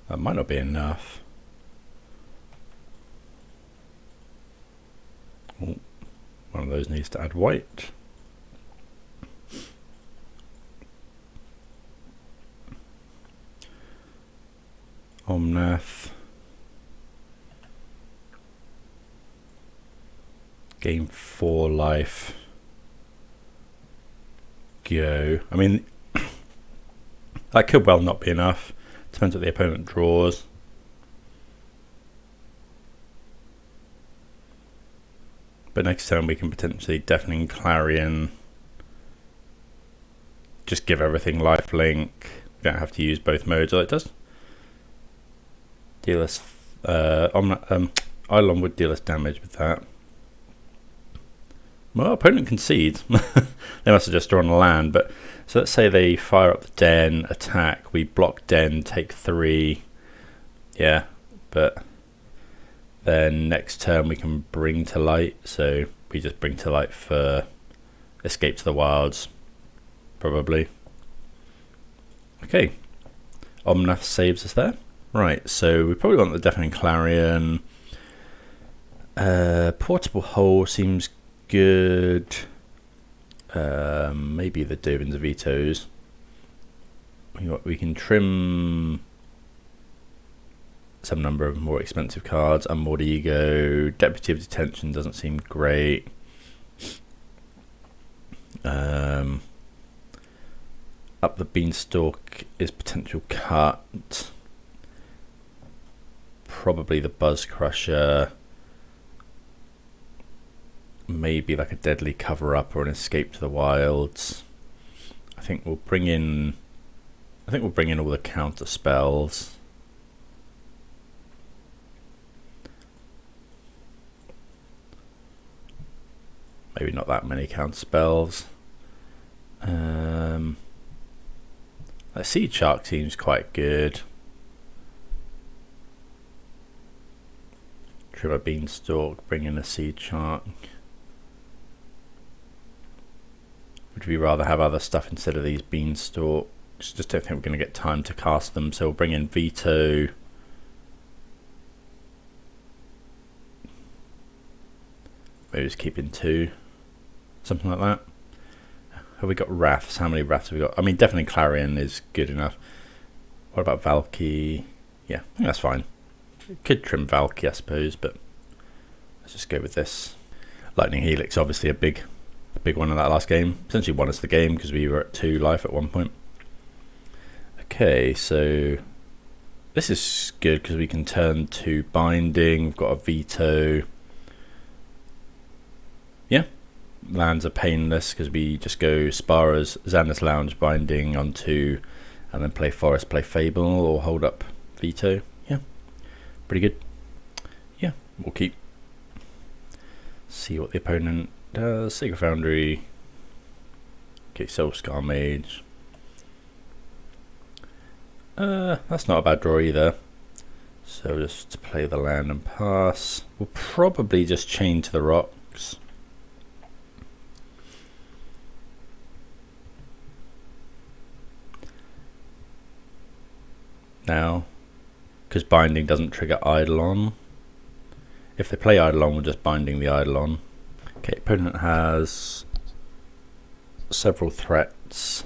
That might not be enough. Oh, one of those needs to add white. Omnath. Gain 4 life. Go. I mean, that could well not be enough. Depends what the opponent draws. But next turn we can potentially Deafening Clarion. Just give everything life link. We don't have to use both modes. Oh, it does. Deal us. Eidolon would deal us damage with that. Well, opponent concedes. They must have just drawn a land. But so let's say they fire up the den, attack. We block den, take 3. Yeah, but then next turn we can bring to light. So we just bring to light for Escape to the Wilds, probably. Okay, Omnath saves us there. Right, so we probably want the Deafening Clarion. Portable Hole seems good. Maybe the Dovin's Vetoes. We can trim some number of more expensive cards. Unmoored Ego. Deputy of Detention doesn't seem great. Up the Beanstalk is potential cut. Probably the Buzz Crusher. Maybe like a Deadly Cover-Up or an Escape to the Wilds. I think we'll bring in all the counter spells. Maybe not that many counter spells. That Seed Shark seems quite good. Trim a Beanstalk, bring in a Seed Shark. Would we rather have other stuff instead of these Beanstalks? Just don't think we're going to get time to cast them, so we'll bring in Veto. Maybe just keep in 2. Something like that. Have we got Wraths? How many Wraths have we got? I mean, definitely Clarion is good enough. What about Valky? Yeah, I think that's fine. Could trim Valky, I suppose, but let's just go with this. Lightning Helix, obviously a big one in that last game. Essentially won us the game because we were at 2 life at one point. Okay, so this is good because we can turn to Binding. We've got a Veto. Yeah, lands are painless because we just go Sparrows, Xander's Lounge, Binding on 2, and then play Forest, play Fable, or hold up Veto. Yeah, pretty good. Yeah, we'll keep. See what the opponent does. Sacred Foundry. Okay, Soul Scar Mage. That's not a bad draw either. So just play the land and pass. We'll probably just chain to the rocks. Now, because Binding doesn't trigger Eidolon. If they play Eidolon, we're just binding the Eidolon. Okay, opponent has several threats.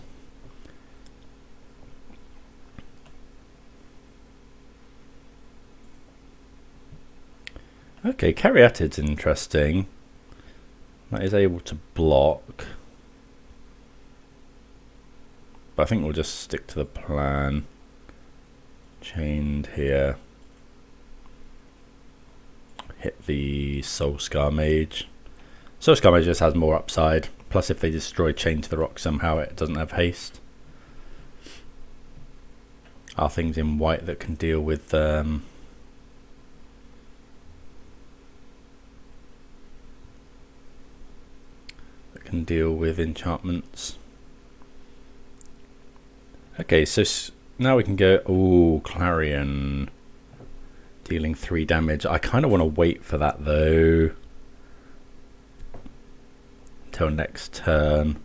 Okay, Caryatid's interesting. That is able to block. but I think we'll just stick to the plan. Chained here. Hit the Soulscar Mage. Soulscar Mage just has more upside. Plus, if they destroy Chain to the Rock somehow, it doesn't have haste. Are things in white that can deal with that can deal with enchantments. Okay, so now we can go. Oh, Clarion dealing 3 damage. I kind of want to wait for that though until next turn.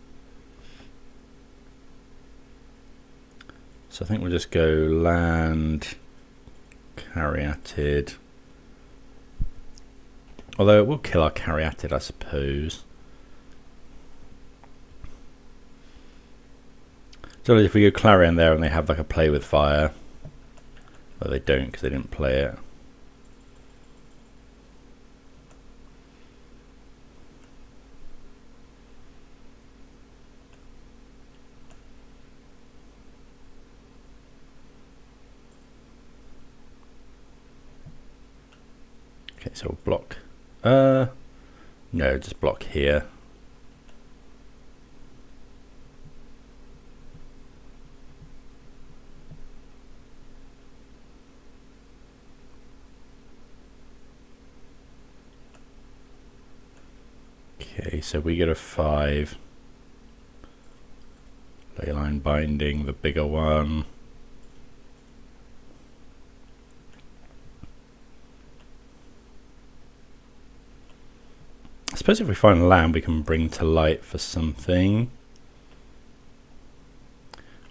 So I think we'll just go land, Caryatid. Although it will kill our Caryatid, I suppose. So if we go Clarion there and they have like a play with fire. Well, they don't because they didn't play it. Okay, so we'll block. No, just block here. Okay, so we get a 5. Leyline Binding, the bigger one. I suppose if we find land, we can bring to light for something.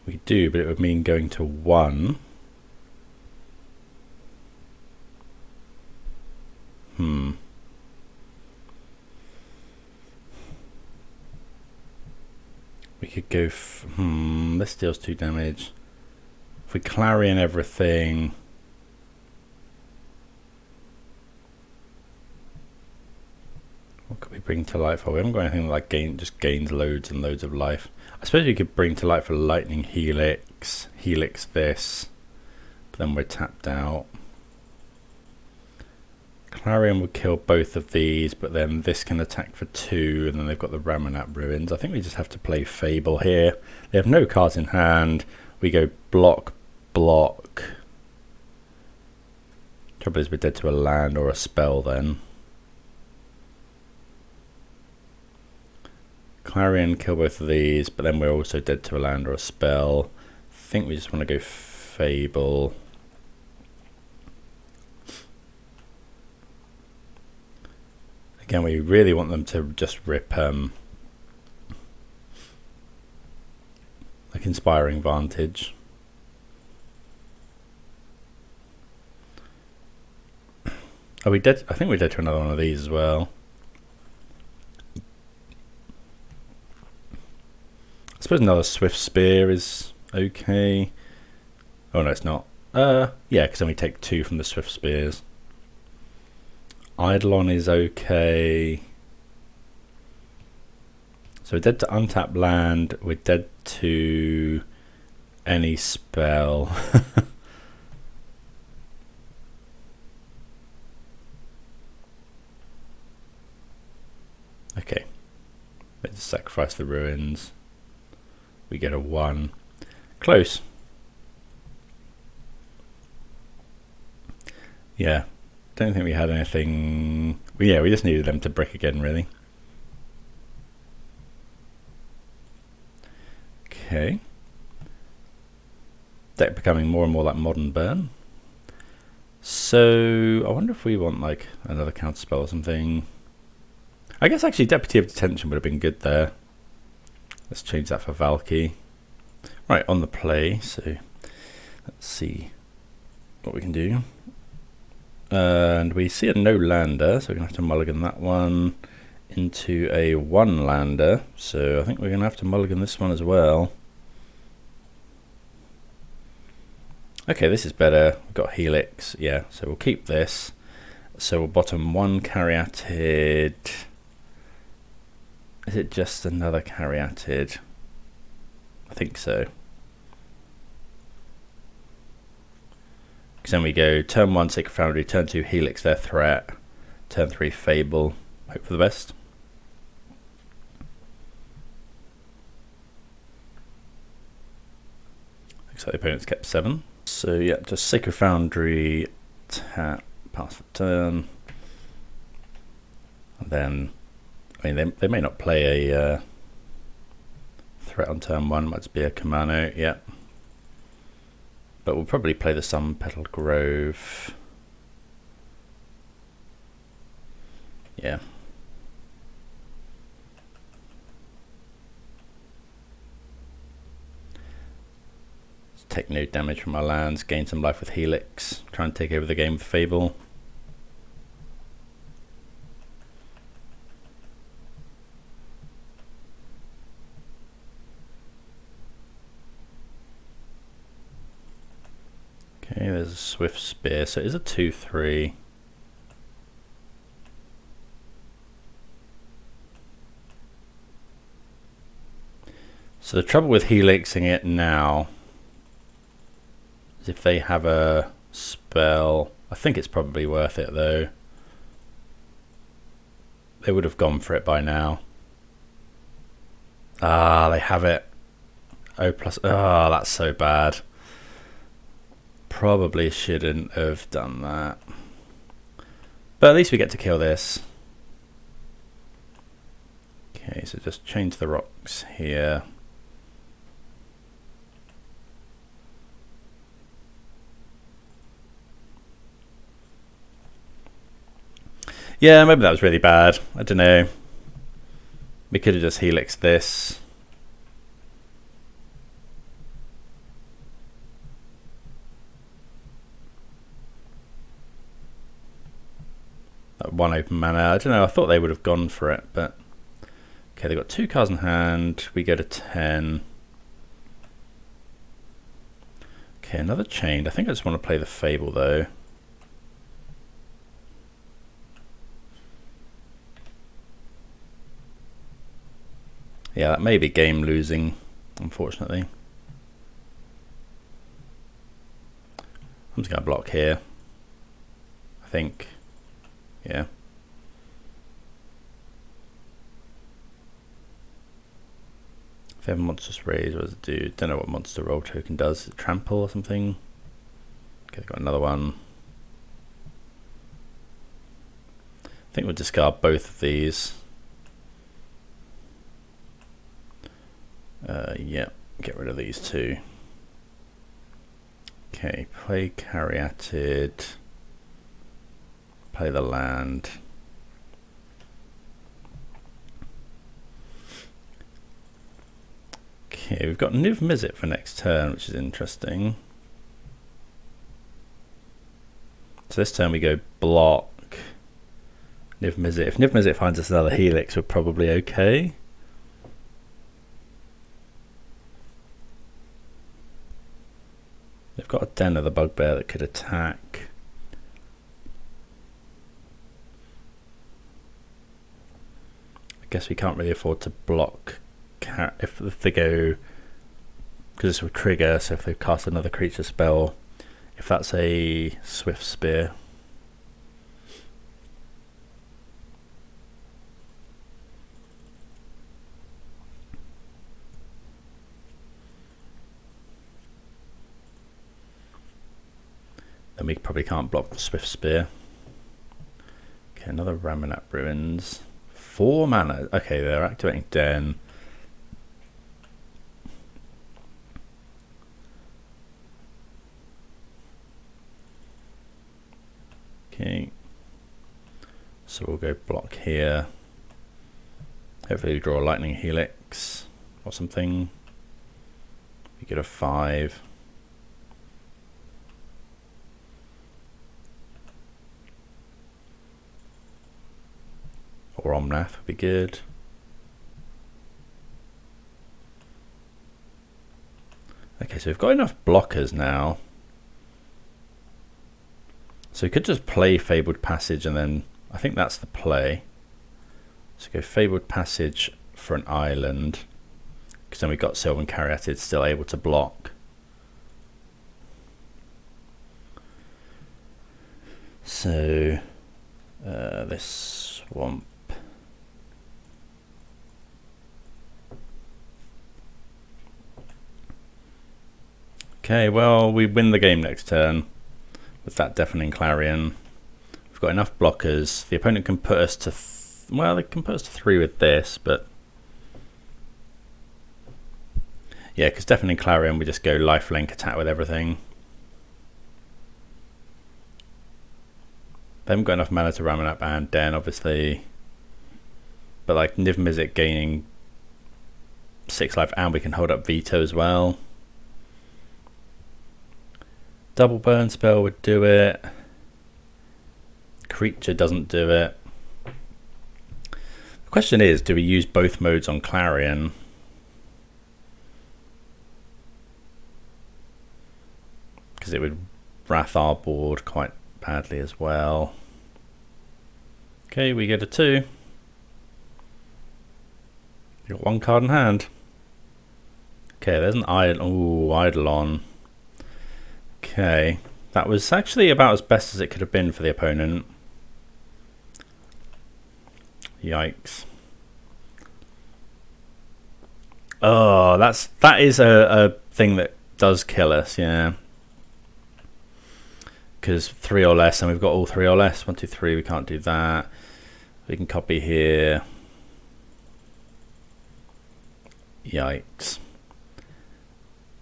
We do, but it would mean going to 1. We could go. This deals 2 damage. If we Clarion everything. What could we bring to light for? We haven't got anything like just gains loads and loads of life. I suppose we could bring to light for Lightning Helix. Helix this. But then we're tapped out. Clarion would kill both of these, but then this can attack for 2, and then they've got the Ramonat Ruins. I think we just have to play Fable here. They have no cards in hand. We go block, block. Trouble is we're dead to a land or a spell then. Clarion, kill both of these, but then we're also dead to a land or a spell. I think we just want to go Fable. Again, we really want them to just rip like Inspiring Vantage. Are we dead? I think we're dead to another one of these as well. I suppose another Swift Spear is okay. Oh no, it's not. Yeah, because then we take 2 from the Swift Spears. Eidolon is okay. So we're dead to untap land. We're dead to any spell. Okay. Let's sacrifice the ruins. We get a 1. Close. Yeah. Don't think we had anything. Yeah, we just needed them to brick again, really. Okay. Deck becoming more and more like Modern Burn. So I wonder if we want like another counterspell or something. I guess actually Deputy of Detention would have been good there. Let's change that for Valky. Right, on the play. So let's see what we can do. And we see a no lander, so we're going to have to mulligan that one into a 1 lander. So I think we're going to have to mulligan this one as well. Okay, this is better. We've got Helix, yeah, so we'll keep this. So we'll bottom 1 Caryatid. Is it just another Caryatid? I think so. Because then we go turn 1 Sacred Foundry, turn 2 Helix, their threat, turn 3 Fable, hope for the best. Looks like the opponent's kept 7. So yeah, just Sacred Foundry, tap, pass the turn. And then, I mean, they may not play a threat on turn 1, might just be a Kamano, yeah. But we'll probably play the Sun Petaled Grove. Yeah. Let's take no damage from our lands, gain some life with Helix, try and take over the game with Fable. Okay, there's a Swift Spear, so it is a 2/3. So the trouble with helixing it now is if they have a spell, I think it's probably worth it though. They would have gone for it by now. Ah, they have it. Oh, plus, ah, that's so bad. Probably shouldn't have done that. But at least we get to kill this. Okay, so just change the rocks here. Yeah, maybe that was really bad. I don't know. We could have just helixed this. That 1 open mana. I don't know. I thought they would have gone for it, but okay. They've got 2 cards in hand. We go to 10. Okay, another chained. I think I just want to play the Fable though. Yeah, that may be game losing, unfortunately. I'm just going to block here, I think. Yeah. If they have a Monstrous Raise, what does it do? Don't know what Monster Roll token does. Is it Trample or something? Okay, they've got another one. I think we'll discard both of these. Yeah, get rid of these two. Okay, play Caryatid. Play the land. Okay, we've got Niv-Mizzet for next turn, which is interesting. So this turn we go block Niv-Mizzet. If Niv-Mizzet finds us another Helix, we're probably okay. They've got a Den of the Bugbear that could attack. I guess we can't really afford to block if they go, because this will trigger, so if they cast another creature spell, if that's a Swift Spear. Then we probably can't block the Swift Spear. Okay, another Ramunap Ruins. 4 mana. Okay, they're activating Den. Okay. So we'll go block here. Hopefully we draw a Lightning Helix or something. We get a 5. Or Omnath would be good. Okay, so we've got enough blockers now. So we could just play Fabled Passage and then I think that's the play. So go Fabled Passage for an island, because then we've got Sylvan Caryatid still able to block. So this swamp. Okay, well, we win the game next turn with that Deafening Clarion. We've got enough blockers. The opponent can put us to, well, they can put us to 3 with this, but yeah, because Deafening Clarion, we just go lifelink, attack with everything. They haven't got enough mana to ram it up and Den, obviously. But like Niv-Mizzet gaining 6 life, and we can hold up Veto as well. Double burn spell would do it. Creature doesn't do it. The question is, do we use both modes on Clarion? Because it would wrath our board quite badly as well. Okay, we get a 2. You got 1 card in hand. Okay, there's an Eidolon. Okay, that was actually about as best as it could have been for the opponent. Yikes. Oh, that is a thing that does kill us, yeah. Because 3 or less, and we've got all 3 or less. 1, 2, 3, we can't do that. We can copy here. Yikes.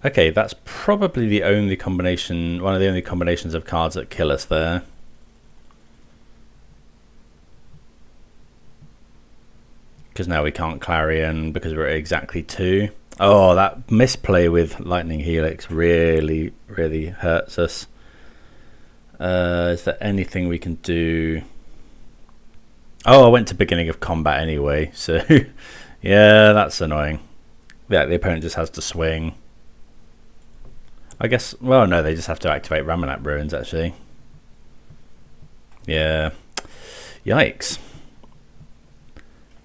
Okay, that's probably the only combination, one of the only combinations of cards that kill us there. Because now we can't Clarion because we're at exactly 2. Oh, that misplay with Lightning Helix really, really hurts us. Is there anything we can do? Oh, I went to beginning of combat anyway, so yeah, that's annoying. Yeah, the opponent just has to swing. I guess, well, no, they just have to activate Ramunap Ruins, actually. Yeah. Yikes.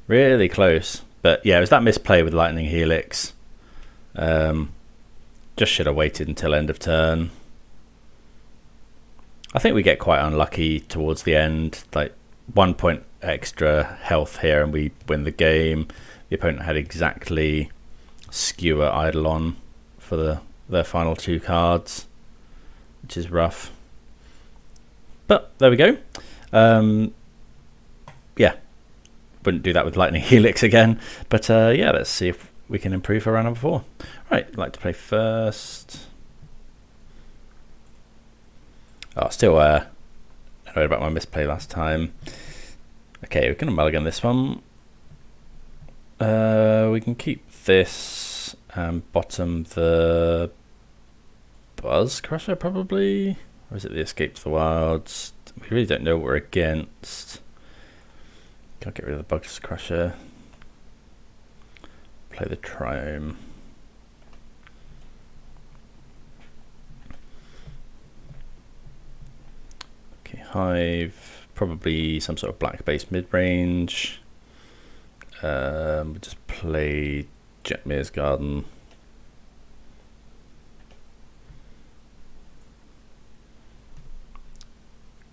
Really close. But yeah, it was that misplay with Lightning Helix. Just should have waited until end of turn. I think we get quite unlucky towards the end. Like 1 point extra health here and we win the game. The opponent had exactly Skewer Eidolon for their final 2 cards, which is rough. But there we go. Yeah, wouldn't do that with Lightning Helix again. But yeah, let's see if we can improve for round number 4. Right, I'd like to play first. Oh, still annoyed about my misplay last time. Okay, we're going to mulligan this one. We can keep this and bottom the Buzz Crusher probably. Or is it the Escape to the Wilds? We really don't know what we're against. Can't get rid of the Buzz Crusher. Play the Triome. Okay, Hive. Probably some sort of black base mid-range. We'll just play Jetmir's Garden.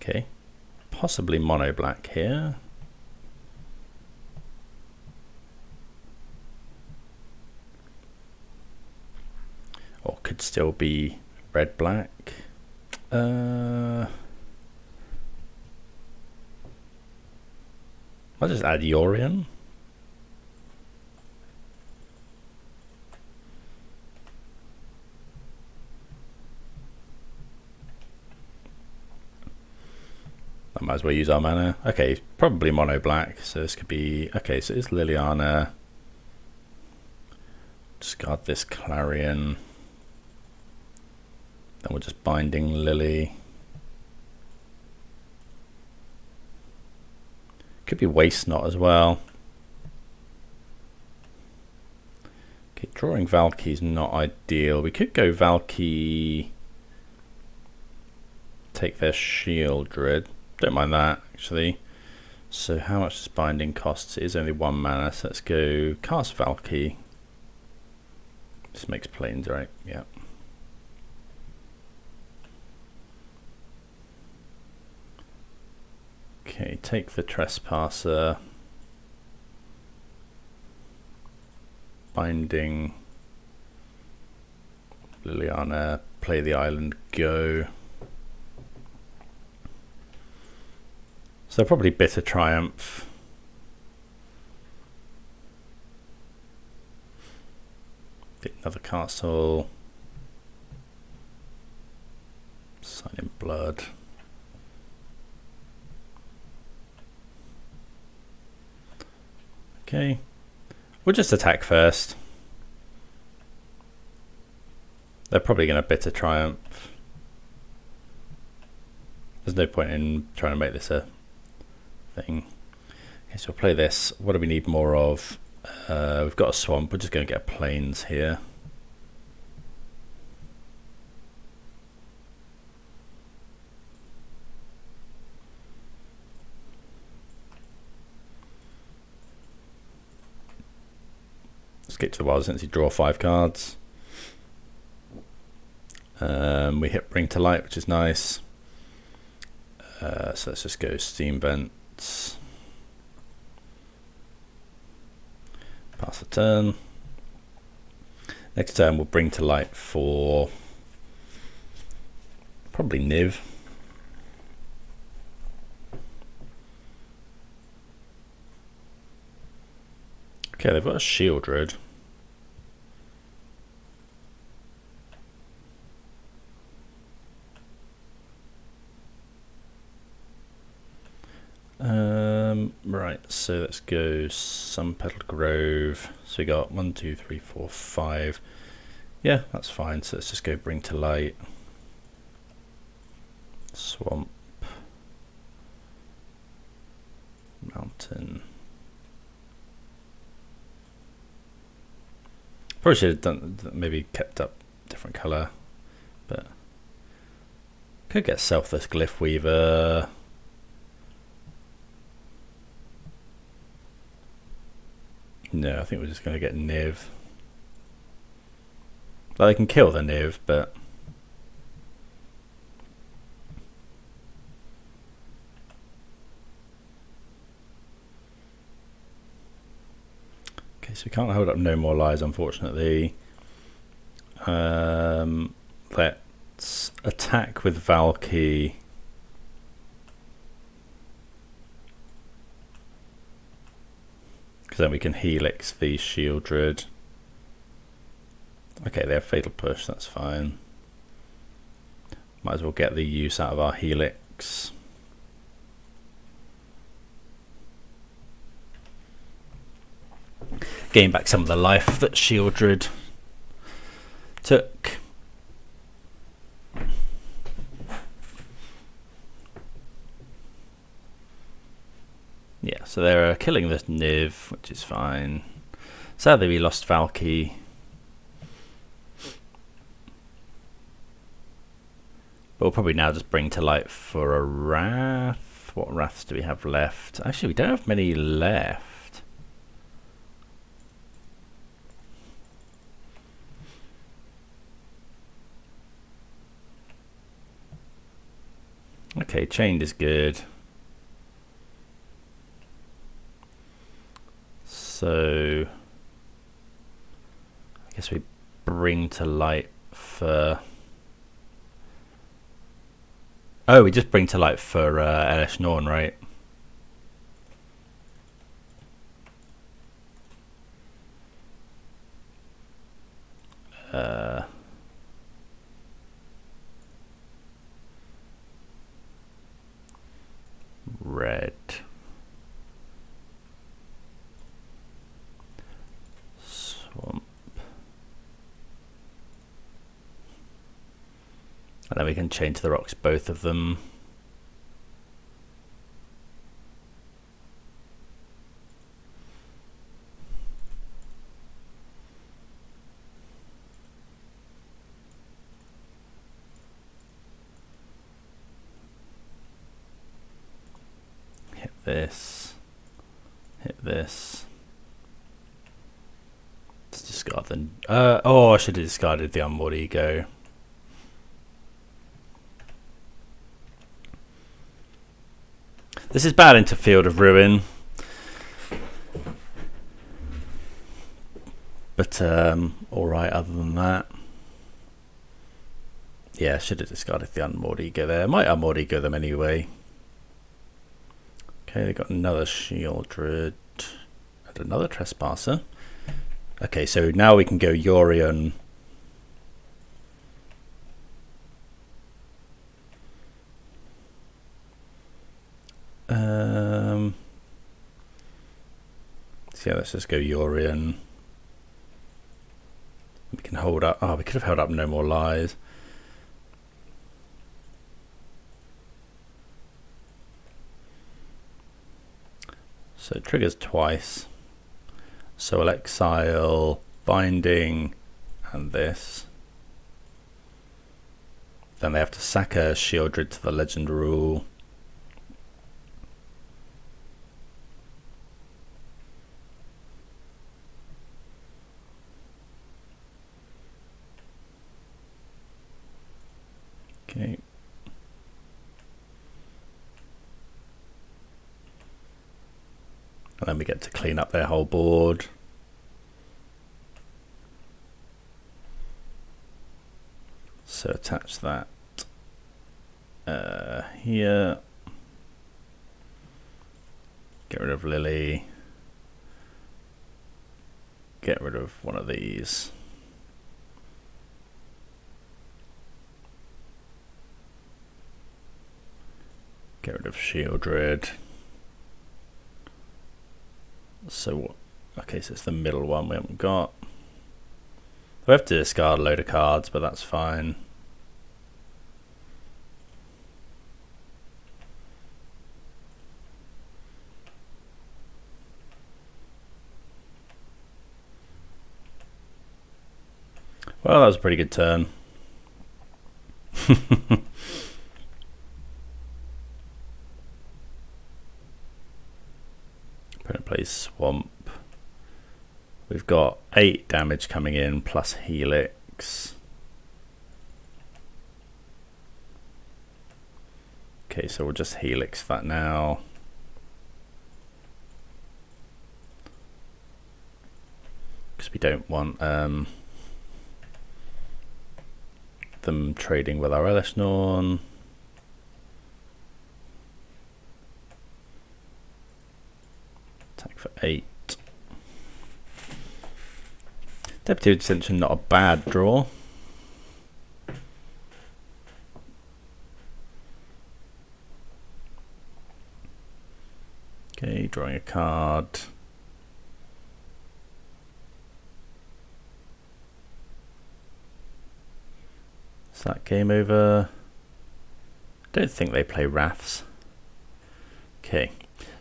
Okay, possibly mono black here. Or could still be red black. I'll just add Yorion. I might as well use our mana. Okay, probably mono black, so this could be... Okay, so it's Liliana. Discard this Clarion. Then we're just binding Lily. Could be Waste Knot as well. Okay, drawing Valky is not ideal. We could go Valky, take their Shieldred. Don't mind that, actually. So how much does binding cost? It is only 1 mana, so let's go cast Valky. This makes planes, right? Yeah. Okay, take the Trespasser. Binding Liliana, play the island, go. So probably Bitter Triumph. Get another castle. Sign in blood. Okay. We'll just attack first. They're probably going to Bitter Triumph. There's no point in trying to make this a thing. Okay, so we'll play this. What do we need more of? We've got a swamp. We're just going to get plains here. Let's get to the wild since you draw 5 cards. We hit Bring to Light, which is nice. So let's just go Steam Vents. Pass the turn. Next turn we'll Bring to Light for probably Niv. Okay, they've got a Shieldred. Right, so let's go Sun-Petaled Grove. So we got 1, 2, 3, 4, 5. Yeah, that's fine. So let's just go Bring to Light. Swamp. Mountain. Probably should have done, maybe kept up different colour, but could get Selfless Glyph Weaver. No, I think we're just going to get Niv. Like, they can kill the Niv, but okay, so we can't hold up No More Lies, unfortunately. Let's attack with Valky. Then we can Helix the Shieldred. Okay, they have Fatal Push, that's fine. Might as well get the use out of our Helix. Gain back some of the life that Shieldred took. Yeah, so they're killing this Niv, which is fine. Sadly, we lost Valky. But we'll probably now just Bring to Light for a Wrath. What Wraths do we have left? Actually, we don't have many left. Okay, Chained is good. So I guess we Bring to Light for... Oh, we just Bring to Light for Elesh Norn, right? Red. Swamp. And then we can chain to the rocks both of them. Hit this. Hit this. Let's discard the... oh, I should have discarded the Unmoored Ego. This is bad into Field of Ruin. But alright other than that. Yeah, should have discarded the Unmoored Ego there. Might Unmoored Ego them anyway. Okay, they got another Shieldred and another Trespasser. Okay, so now we can go Yorion. So yeah, let's just go Yorion. We can hold up. Oh, we could have held up No More Lies. So it triggers twice. So I'll exile Binding and this. Then they have to sack a Shieldred to the Legend rule. Okay. And then we get to clean up their whole board. So attach that here. Get rid of Lily. Get rid of one of these. Get rid of Shieldred. So what? Okay, so it's the middle one we haven't got. We have to discard a load of cards, but that's fine. Well, that was a pretty good turn. Opponent plays Swamp. We've got 8 damage coming in plus Helix. Okay, so we'll just Helix that now. Because we don't want them trading with our Elishnorn. Attack for 8. Deputy Ascension, not a bad draw. Okay, drawing a card. Is that game over? Don't think they play Wraths. Okay.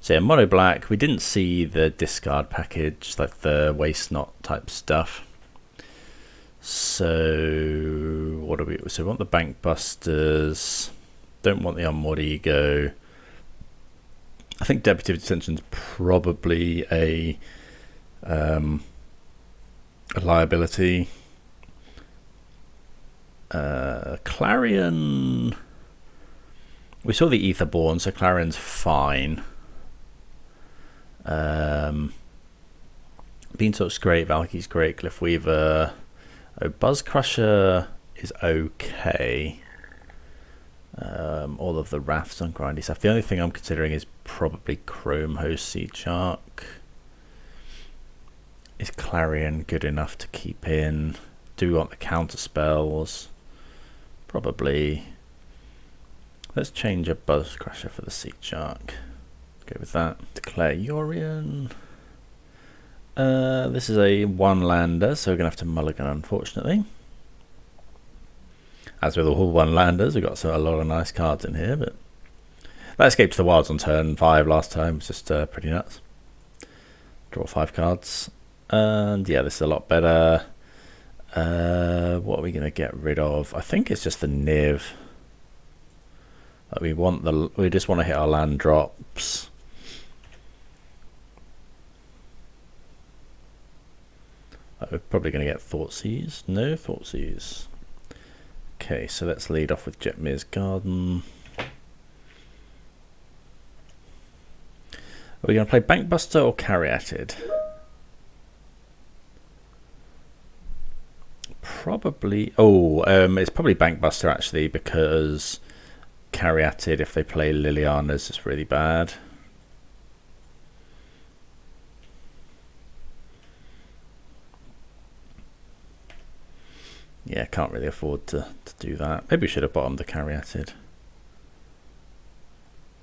So yeah, mono black. We didn't see the discard package, like the waste not type stuff. So what do we? So we want the Bank Busters. Don't want the Unmoored Ego. I think Deputy Ascension's probably a liability. Clarion. We saw the Etherborn, so Clarion's fine. Beanstalk's great, Valky's great, Glyphweaver. Oh, Buzz Crusher is okay. All of the Wraths on grindy stuff. The only thing I'm considering is probably Chrome Host Seed Shark. Is Clarion good enough to keep in? Do we want the counter spells? Probably. Let's change a Buzz Crusher for the Seed Shark. Go with that. Declare Yorion. This is a 1-lander, so we're going to have to mulligan, unfortunately. As with all 1-landers, we've got a lot of nice cards in here, but that Escape to the Wilds on turn 5 last time was just pretty nuts. Draw 5 cards. And yeah, this is a lot better. What are we going to get rid of? I think it's just the Niv. We just want to hit our land drops. We're probably going to get Thoughtseize. No Thoughtseize. Okay, so let's lead off with Jetmir's Garden. we going to play Bankbuster or Caryatid? Probably. Oh, it's probably Bankbuster actually, because Caryatid, if they play Liliana's, is really bad. Yeah, can't really afford to do that. Maybe we should have bottomed the Caryatid.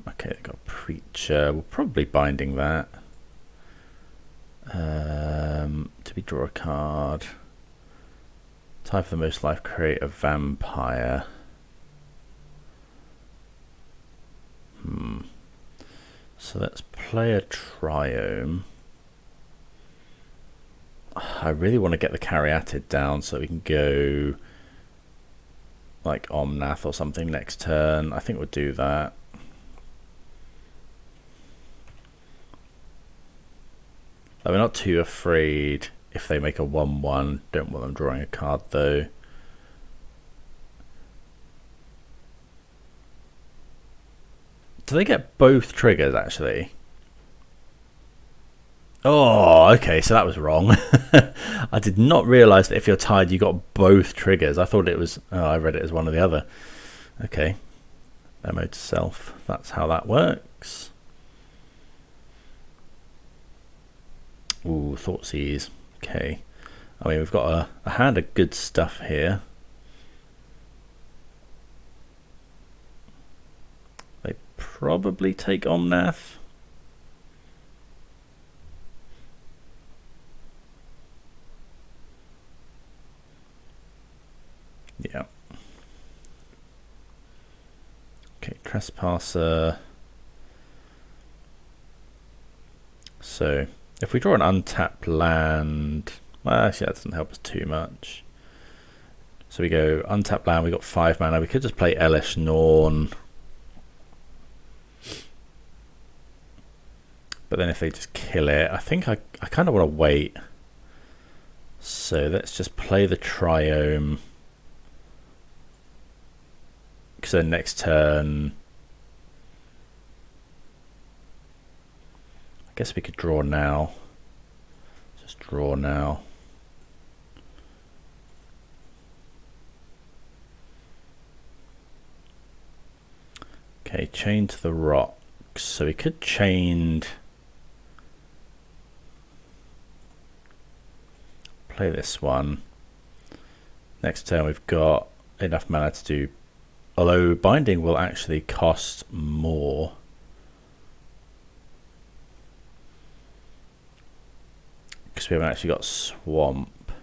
Okay, they've got Preacher. We're probably binding that. Do we draw a card? Type of the most life, create a vampire. So let's play a Triome. I really want to get the Caryatid down so we can go like Omnath or something next turn. I think we'll do that. But we're not too afraid if they make a 1/1. Don't want them drawing a card though. Do they get both triggers actually? Oh, okay, so that was wrong. I did not realise that if you're tied, you got both triggers. I thought it was... Oh, I read it as one or the other. Okay. Memo to self. That's how that works. Ooh, Thoughtseize. Okay. I mean, we've got a hand of good stuff here. They probably take Omnath. Yeah. Okay, Trespasser. So, if we draw an untapped land, well, actually that doesn't help us too much. So we go untapped land, we got 5 mana. We could just play Elesh Norn. But then if they just kill it, I think I kind of want to wait. So let's just play the Triome. Because then next turn, I guess we could draw now. Just draw now. Okay, chain to the rocks. So we could chain. Play this one. Next turn we've got enough mana to do. Although binding will actually cost more. Because we haven't actually got swamp.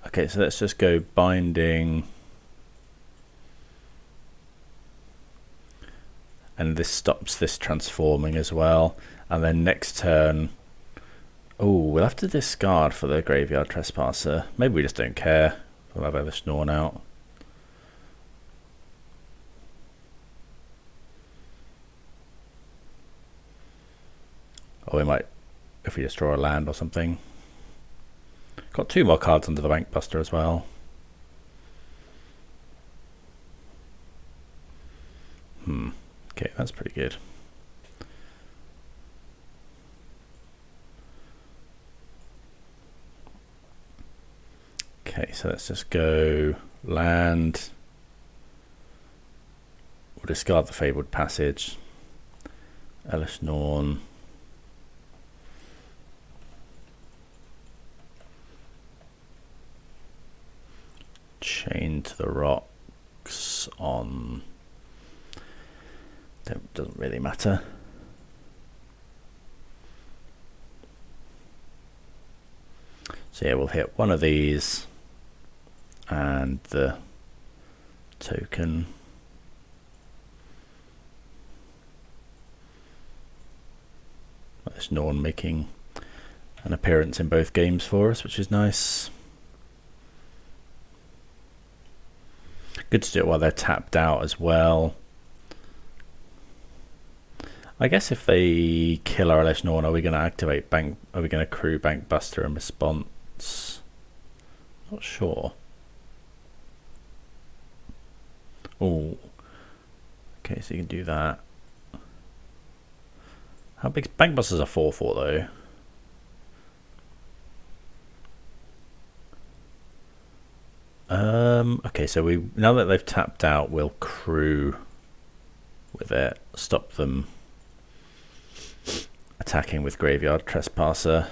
Okay, so let's just go binding. And this stops this transforming as well. And then next turn, oh, we'll have to discard for the Graveyard Trespasser. Maybe we just don't care. We'll have Elesh Norn out. Or we might, if we just draw a land or something. Got 2 more cards under the Bankbuster as well. Okay, that's pretty good. Okay, so let's just go land. We'll discard the Fabled Passage. Elesh Norn. Chain to the rocks on. Doesn't really matter. So yeah, we'll hit one of these and the token. There's Norn making an appearance in both games for us, which is nice. Good to do it while they're tapped out as well. I guess if they kill our Elesh Norn, are we going to activate Bank? Are we going to crew Bankbuster in response? Not sure. Oh, okay, so you can do that. How big's Bankbusters? A 4/4 though. Okay, so now that they've tapped out, we'll crew with it, stop them attacking with Graveyard Trespasser.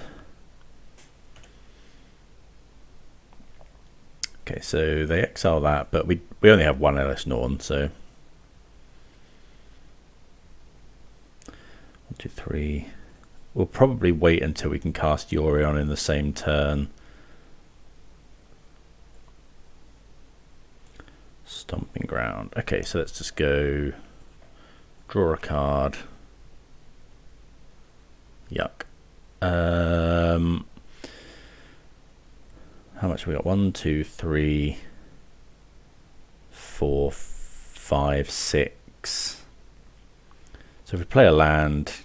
Okay, so they exile that, but we only have one Ellis Norn, so 1, 2, 3. We'll probably wait until we can cast Yorion in the same turn. Stomping Ground. Okay, so let's just go draw a card. Yuck. How much have we got? 1, 2, 3, 4, 5, 6. So if we play a land,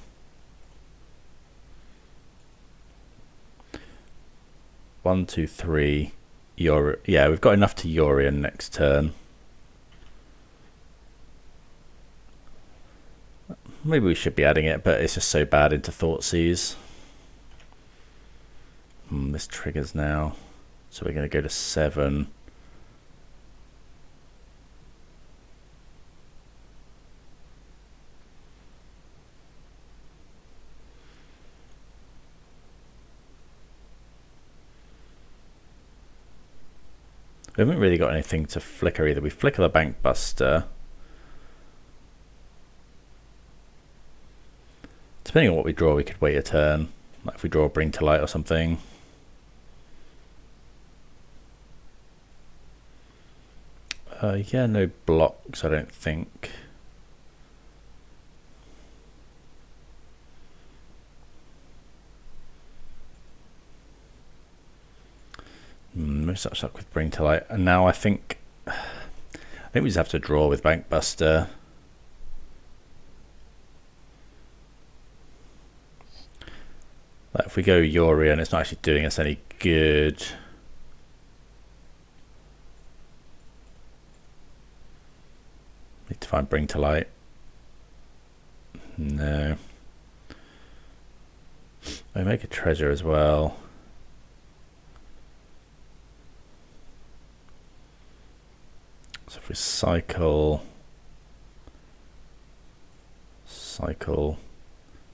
one, two, three. Yeah, we've got enough to Yorion next turn. Maybe we should be adding it, but it's just so bad into Thoughtseize. This triggers now. So we're going to go to 7. We haven't really got anything to flicker either. We flicker the Bankbuster. Depending on what we draw, we could wait a turn. Like if we draw a Bring to Light or something. Yeah, no blocks, I don't think. We're stuck with Bring to Light, and now I think we just have to draw with Bankbuster. Like if we go Yorion, it's not actually doing us any good. Need to find Bring to Light. No. I make a treasure as well. So if we cycle,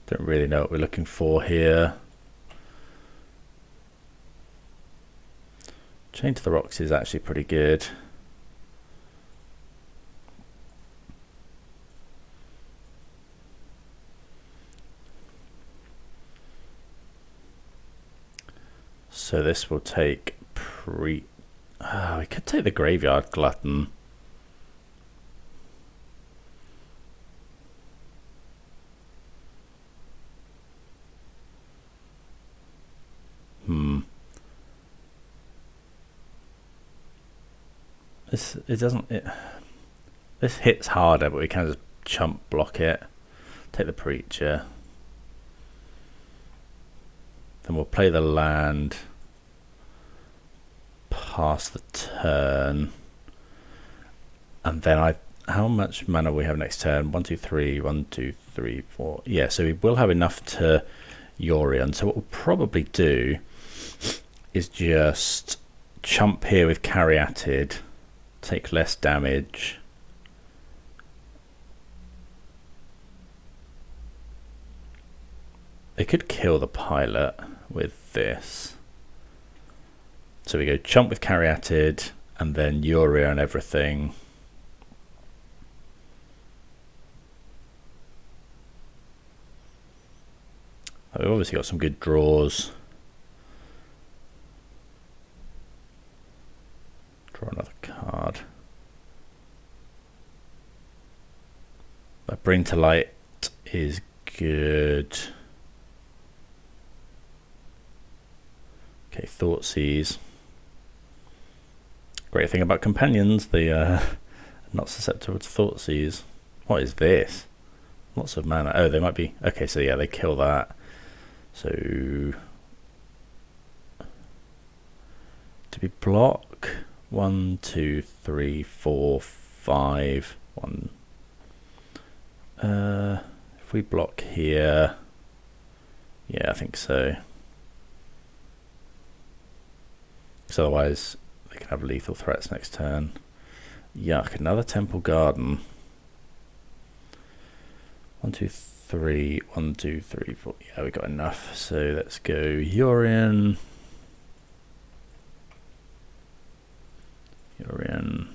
don't really know what we're looking for here. Chain to the Rocks is actually pretty good. So this will take we could take the Graveyard Glutton. This hits harder, but we can just chump block it. Take the Preacher. Then we'll play the land. Pass the turn. And then how much mana we have next turn? 1, 2, 3, 1, 2, 3, 4. Yeah, so we will have enough to Yorion. So what we'll probably do is just chump here with Caryatid, take less damage. They could kill the pilot with this. So we go chump with Caryatid and then Yorion everything. We've obviously got some good draws. Draw another card. But Bring to Light is good. Okay, Thoughtseize. Great thing about companions, they are not susceptible to Thoughtseize. What is this? Lots of mana. Oh, they might be. Okay, so yeah, they kill that. So do we block? 1, 2, 3, 4, 5. 1. If we block here, Yeah, I think so. Because otherwise they can have lethal threats next turn. Yuck, another Temple Garden. 1, 2, 3, 1, 2, 3, 4. Yeah, we got enough. So let's go Yorion. Yorion.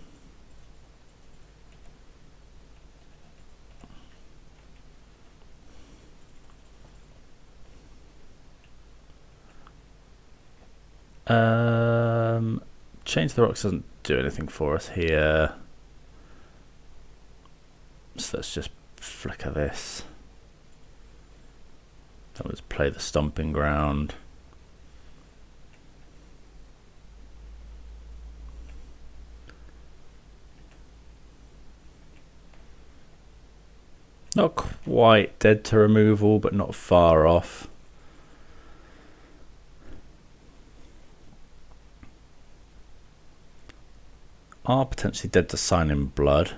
Change the Rocks doesn't do anything for us here. So let's just flicker this. Let's play the Stomping Ground. Not quite dead to removal, but not far off. Are potentially dead to Sign in Blood.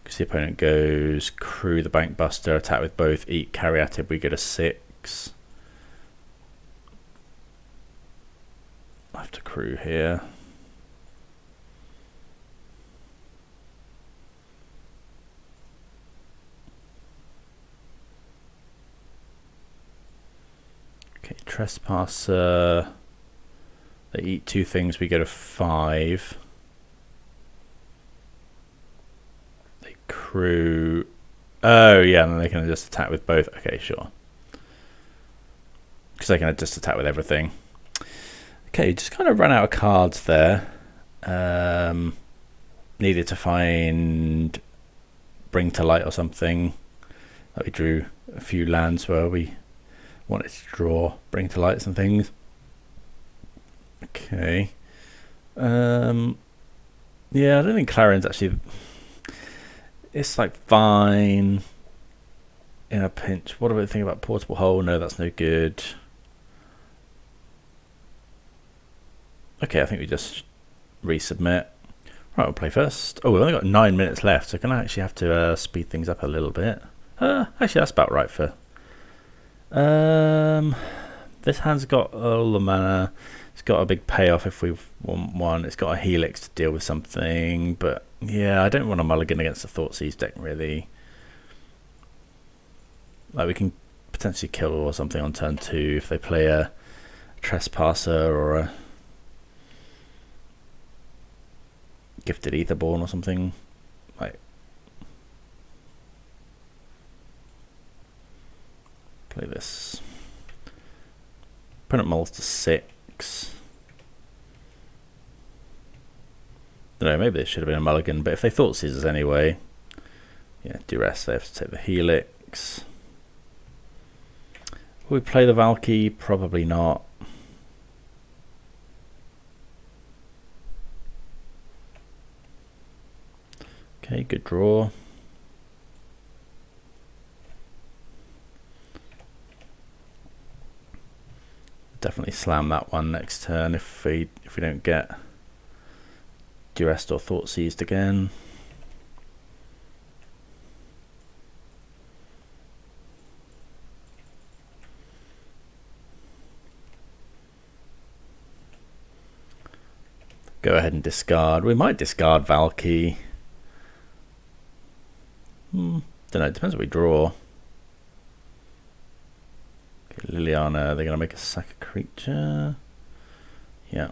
Because the opponent goes Crew the Bankbuster, attack with both, eat Caryatid, we go to 6. I have to Crew here. Okay, Trespasser. They eat 2 things, we go to 5. They Crew. Oh, yeah, and then they can just attack with both. Okay, sure. Because they can just attack with everything. Okay, just kind of ran out of cards there. Needed to find Bring to Light or something. We drew a few lands where we wanted to draw Bring to Lights and things. Okay. Yeah, I don't think Clarion's actually... It's like fine in a pinch. What do I think about Portable Hole? No, that's no good. Okay, I think we just resubmit. Right, we'll play first. Oh, we've only got 9 minutes left, so I'm going to actually have to speed things up a little bit. Actually, that's about right for... this hand's got all the mana. It's got a big payoff if we want one. It's got a Helix to deal with something, but yeah, I don't want a mulligan against the Thoughtseize deck, really. Like, we can potentially kill or something on turn 2 if they play a Trespasser or a Gifted Etherborn or something. Like, play this. Opponent mulls to 6. Don't know, maybe this should have been a mulligan, but if they thought Caesars anyway, yeah, duress, they have to take the Helix. Will we play the Valky? Probably not. Okay, good draw. Definitely slam that one next turn if we don't get duressed or Thoughtseized again. Go ahead and discard. We might discard Valky. Don't know, it depends what we draw. Okay, Liliana, they're going to make a sack a creature. Yeah.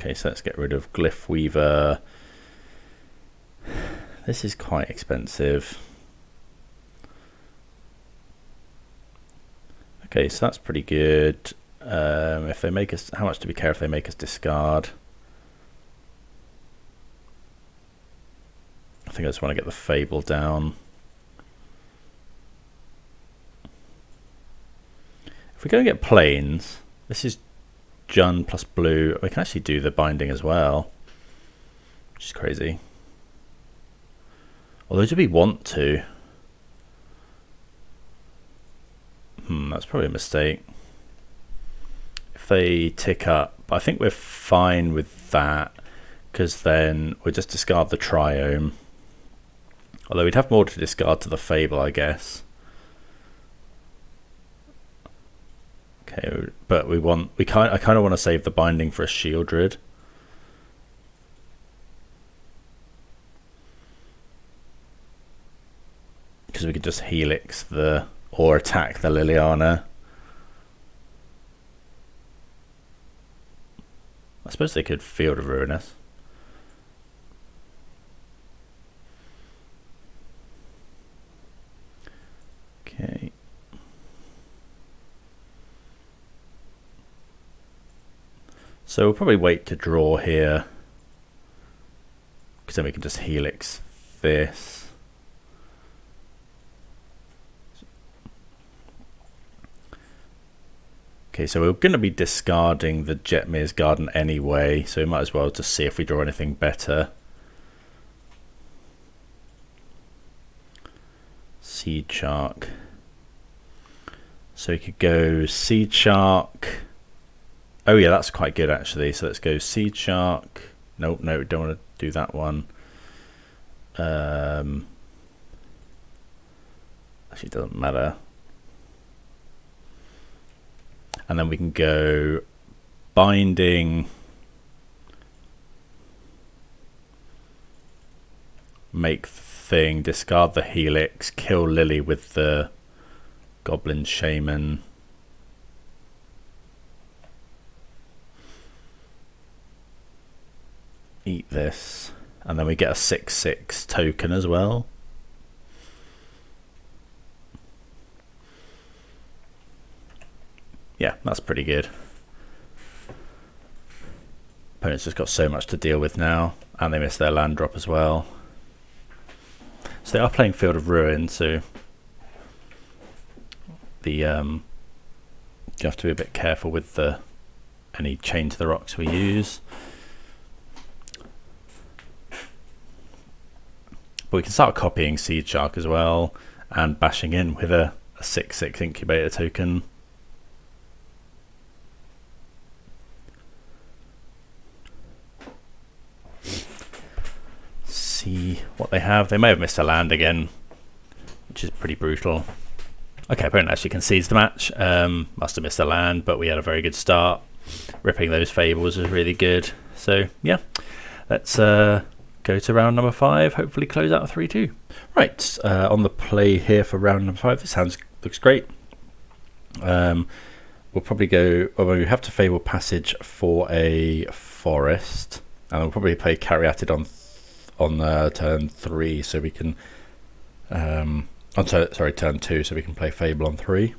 Okay, so let's get rid of Glyph Weaver. This is quite expensive. Okay, so that's pretty good. If they make us, how much do we care if they make us discard? I think I just want to get the Fable down. If we go and get planes, this is Jun plus blue. We can actually do the binding as well, which is crazy. Although do we want to? That's probably a mistake. If they tick up, I think we're fine with that. because then we'll just discard the Triome. Although we'd have more to discard to the Fable, I guess. Okay, but I kind of want to save the binding for a Shieldred. Because we could just Helix or attack the Liliana. I suppose they could Field of Ruinous. Okay. So we'll probably wait to draw here, because then we can just Helix this. Okay, so we're going to be discarding the Jetmir's Garden anyway, so we might as well just see if we draw anything better. Seed Shark. So we could go Seed Shark. Oh yeah, that's quite good actually. So let's go Seed Shark. Nope, no, we don't want to do that one. Actually, it doesn't matter. And then we can go Binding, make the thing, discard the Helix, kill Lily with the Goblin Shaman. Eat this, and then we get a 6/6 token as well. Yeah, that's pretty good. Opponent's just got so much to deal with now, and they missed their land drop as well. So they are playing Field of Ruin, so you have to be a bit careful with any chain to the rocks we use. But we can start copying Seed Shark as well, and bashing in with a 6/6 incubator token. See what they have. They may have missed a land again, which is pretty brutal. Okay, opponent actually concedes the match. Must have missed a land, but we had a very good start. Ripping those Fables was really good. So yeah, let's go to round number 5. Hopefully close out a 3-2. Right, on the play here for round number 5. This looks great. We'll probably go. Well, we have to Fable Passage for a forest, and we'll probably play Caryatid on turn 3, so we can turn 2, so we can play Fable on 3.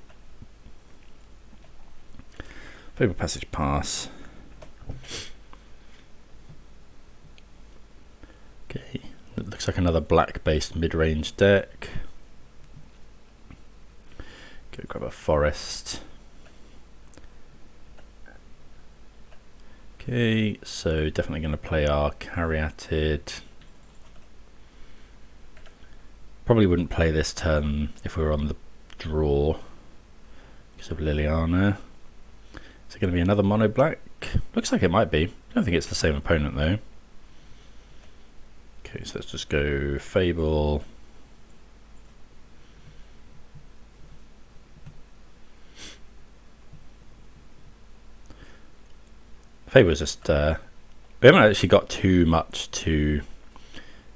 Fable Passage pass. Okay, it looks like another black based mid-range deck. Go grab a forest. Okay, so definitely going to play our Caryatid. Probably wouldn't play this turn if we were on the draw because of Liliana. Is it going to be another mono black? Looks like it might be. I don't think it's the same opponent though. Okay, so let's just go Fable. Fable's just we haven't actually got too much to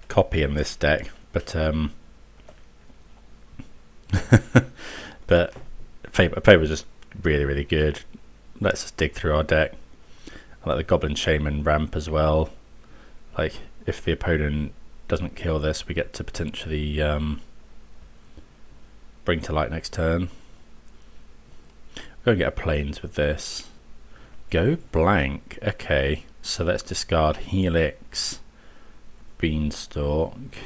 copy in this deck, but but Fable's just really good. Let's just dig through our deck. I like the Goblin Shaman ramp as well. Like, if the opponent doesn't kill this, we get to potentially bring to light next turn. We're going to get a Plains with this. Go blank. Okay, so let's discard Helix, Beanstalk.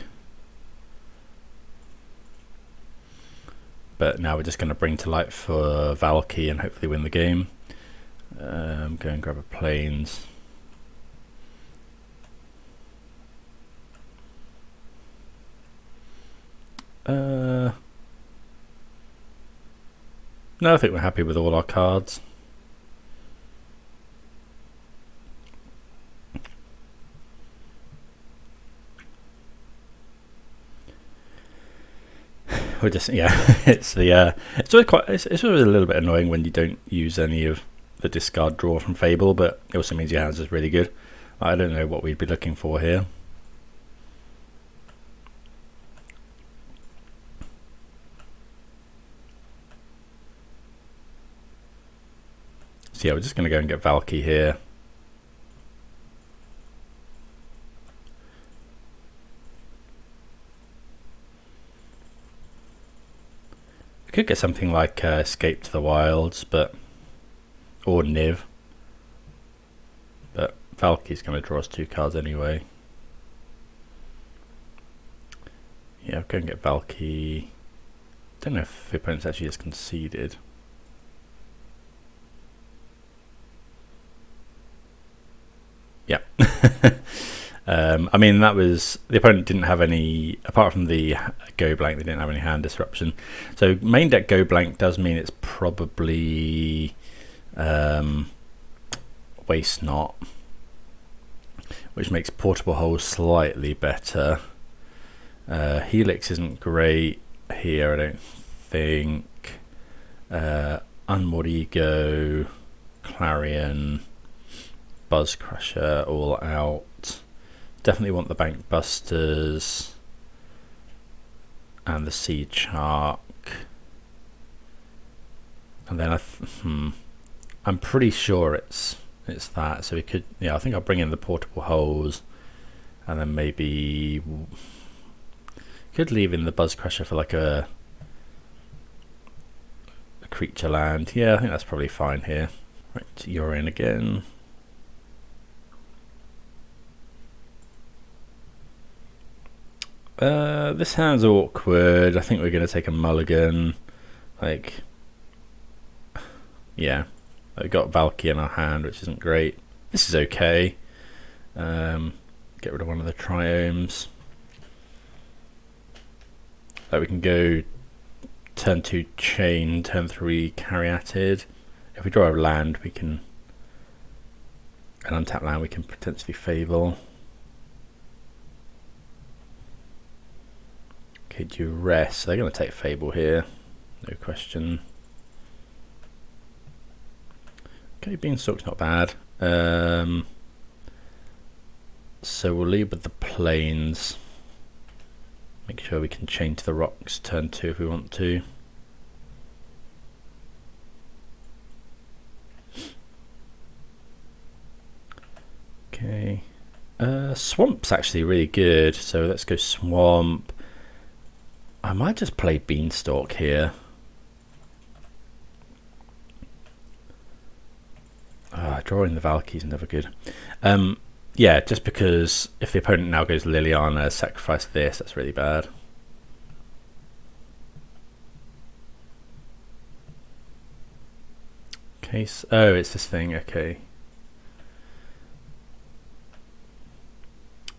But now we're just going to bring to light for Valky and hopefully win the game. Go and grab a Plains. No, I think we're happy with all our cards. we're just it's always it's always a little bit annoying when you don't use any of the discard draw from Fable, but it also means your hands is really good. I don't know what we'd be looking for here. So yeah, we're just going to go and get Valky here. We could get something like Escape to the Wilds, or Niv. But Valky's going to draw us 2 cards anyway. Yeah, go and get Valky. Don't know if the opponent's actually just conceded. Yeah. I mean, that was, the opponent didn't have any, apart from the go blank, they didn't have any hand disruption. So main deck go blank does mean it's probably Waste Not, which makes Portable Hole slightly better. Helix isn't great here, I don't think. Unmoored Ego, Clarion, Buzz Crusher all out. Definitely want the Bank Busters and the Seed Shark. And then I'm pretty sure it's that. So we could, I think I'll bring in the Portable Holes, and then maybe could leave in the Buzz Crusher for like a creature land. Yeah, I think that's probably fine here. Right, Yorion again. This hand's awkward. I think we're going to take a mulligan. Like, yeah, we've got Valky in our hand, which isn't great. This is okay. Get rid of one of the triomes. We can go turn 2 Chain, turn 3 Caryatid. If we draw a land, we can, an untapped land, we can potentially Fable. Okay, Duress. So they're going to take Fable here, no question. Okay, Beanstalk's not bad. So we'll leave with the Plains. Make sure we can chain to the rocks turn 2 if we want to. Okay. Swamp's actually really good, so let's go Swamp. I might just play Beanstalk here. Drawing the Valky's never good. Yeah, just because if the opponent now goes Liliana, sacrifice this, that's really bad. Okay, oh, it's this thing, okay.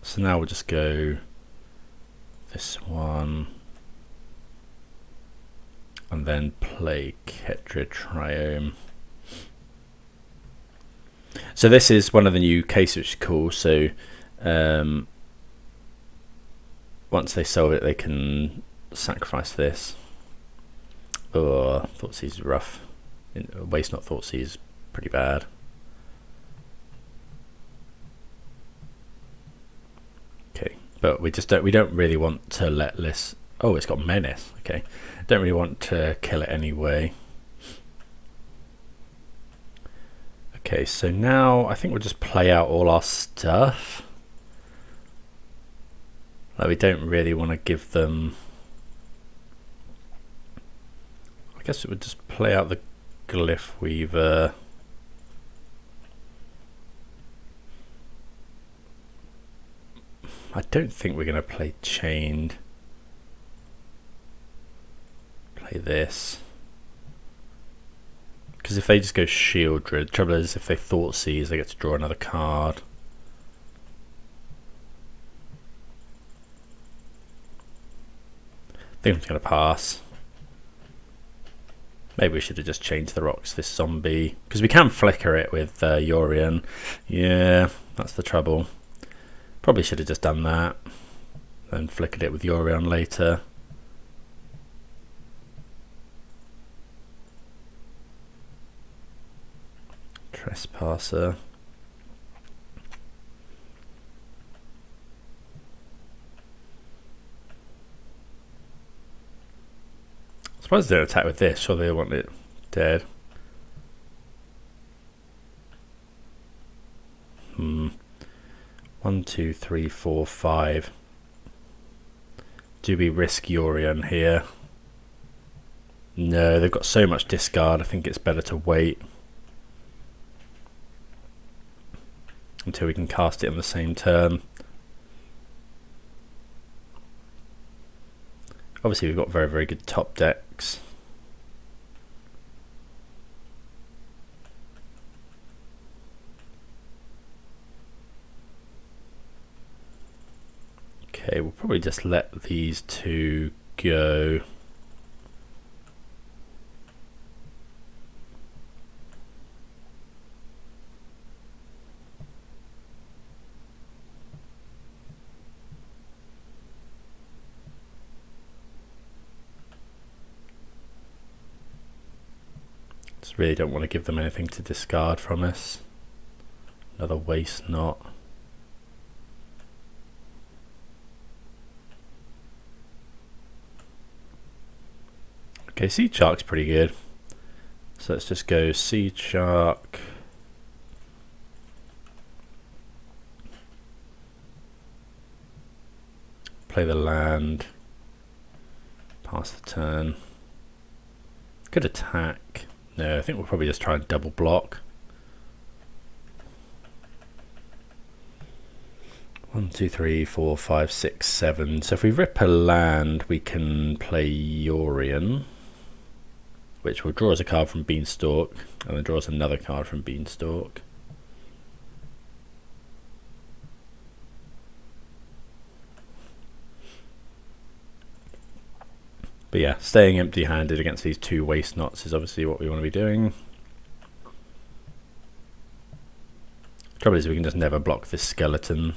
So now we'll just go this one. And then play Ketra Triome. So this is one of the new cases, which is cool. So once they solve it, they can sacrifice this. Oh, Thoughtseize is rough. Waste Not Thoughtseize is pretty bad. Okay, but we don't really want to let this. Oh, it's got Menace. Okay, don't really want to kill it anyway. Okay, so now I think we'll just play out all our stuff. Like, we don't really want to give them. I guess it would just play out the Glyph Weaver. I don't think we're going to play Chained. Play this. Because if they just go Shieldred, the trouble is if they Thoughtseize, they get to draw another card. I think I'm just going to pass. Maybe we should have just changed the rocks, this zombie. Because we can flicker it with Yorion. Yeah, that's the trouble. Probably should have just done that. Then flickered it with Yorion later. Trespasser. I suppose they'll attack with this, sure they want it dead. 1, 2, 3, 4, 5. Do we risk Yorion here? No, they've got so much discard, I think it's better to wait until we can cast it on the same turn. Obviously we've got very, very good top decks. Okay, we'll probably just let these two go. Just really don't want to give them anything to discard from us. Another waste knot. Okay, Seed Shark's pretty good. So let's just go Seed Shark. Play the land. Pass the turn. Good attack. No, I think we'll probably just try and double block. 1, 2, 3, 4, 5, 6, 7. So if we rip a land, we can play Yorion, which will draw us a card from Beanstalk, and then draw us another card from Beanstalk. But yeah, staying empty-handed against these two waste knots is obviously what we want to be doing. Trouble is we can just never block this skeleton.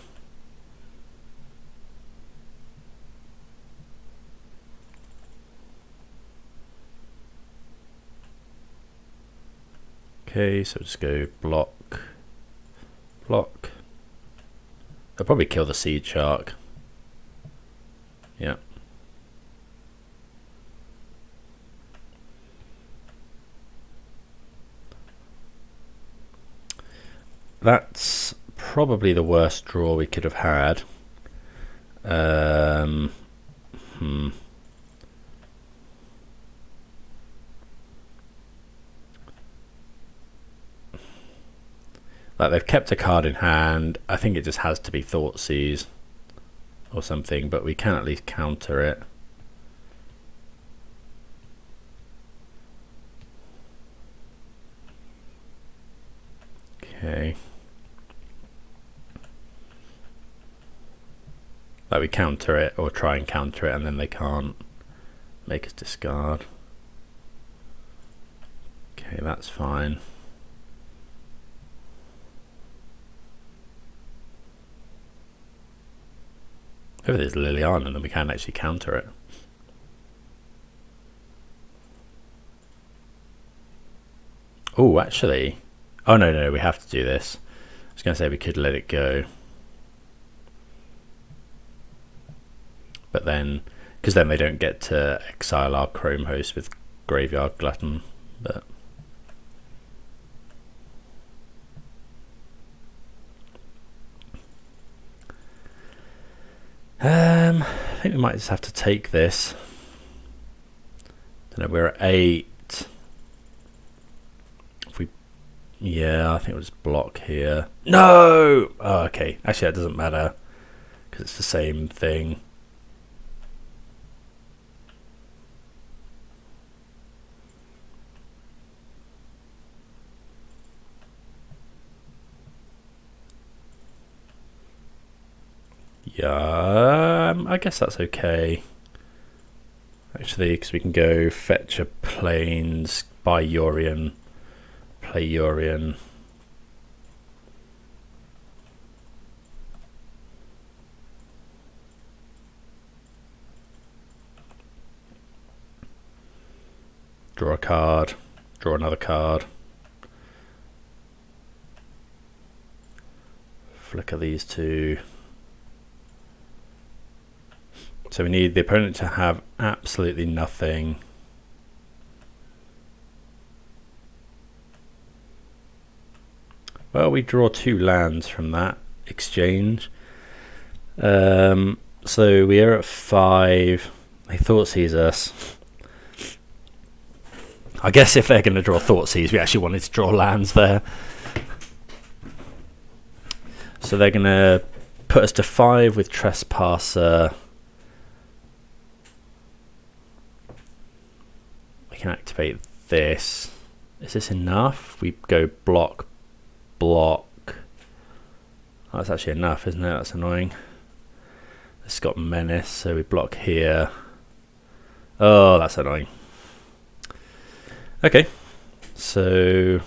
Okay, so just go block, block. They'll probably kill the Seed Shark. Yeah. That's probably the worst draw we could have had. Like, they've kept a card in hand. I think it just has to be Thoughtseize or something, but we can at least counter it. Okay. Like, we counter it or try and counter it, and then they can't make us discard. Okay, that's fine. If there's Liliana, then we can actually counter it. Oh, actually. Oh, no, we have to do this. I was going to say we could let it go. But then, because then they don't get to exile our Chrome host with Graveyard Glutton. But I think we might just have to take this. Don't know, we're at 8. If we, yeah, I think we'll just block here. No! Oh, okay, actually that doesn't matter because it's the same thing. Yeah, I guess that's okay. Actually, because we can go fetch a plains, buy Yorion, play Yorion. Draw a card, draw another card. flicker these two. So we need the opponent to have absolutely nothing. Well, we draw 2 lands from that exchange. So we are at 5. They Thoughtseize us. I guess if they're going to draw Thoughtseize, we actually wanted to draw lands there. So they're going to put us to 5 with Trespasser. We can activate this. Is this enough? We go block, block. Oh, that's actually enough, isn't it? That's annoying. It's got Menace, so we block here. Oh, that's annoying. Okay, so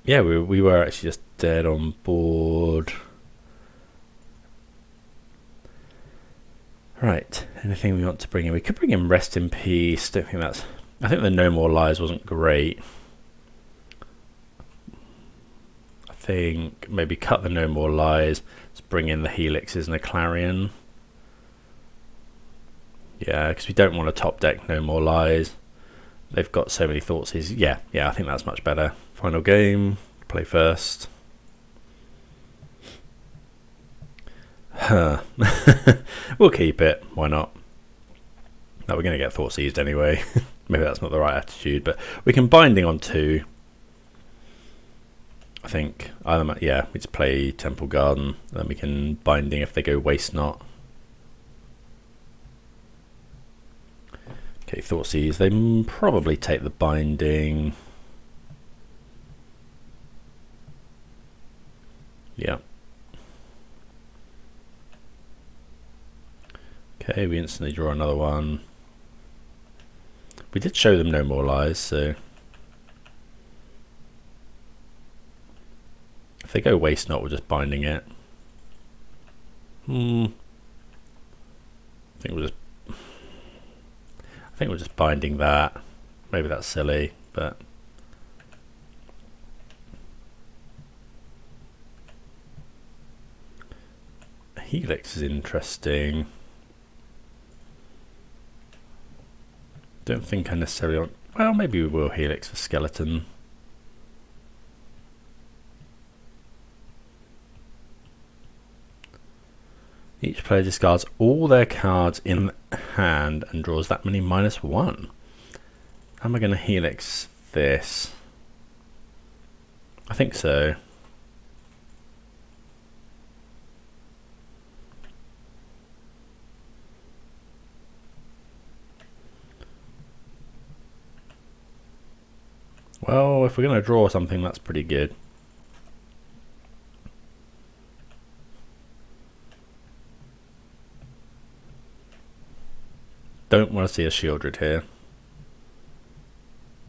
yeah, we were actually just dead on board. Right, anything we want to bring in? We could bring in Rest in Peace. Don't think that's. I think the No More Lies wasn't great. I think maybe cut the No More Lies. Let's bring in the Helixes and a Clarion. Yeah, because we don't want to top deck No More Lies. They've got so many Thoughtseize. Yeah, I think that's much better. Final game, play first. Huh. We'll keep it. Why not? No, we're going to get Thoughtseized anyway. Maybe that's not the right attitude, but we can Binding on 2. I think. Yeah, we just play Temple Garden. Then we can Binding if they go Waste Not. Okay, Thoughtseize. They probably take the Binding. Yeah. Okay, we instantly draw another one. We did show them No More Lies, so if they go Waste Not, we're just Binding it. I think we're just Binding that. Maybe that's silly, but Helix is interesting. Don't think I necessarily want. Well, maybe we will Helix for Skeleton. Each player discards all their cards in hand and draws that many -1. How am I going to Helix this? I think so. Well, if we're going to draw something, that's pretty good. Don't want to see a Shieldred here.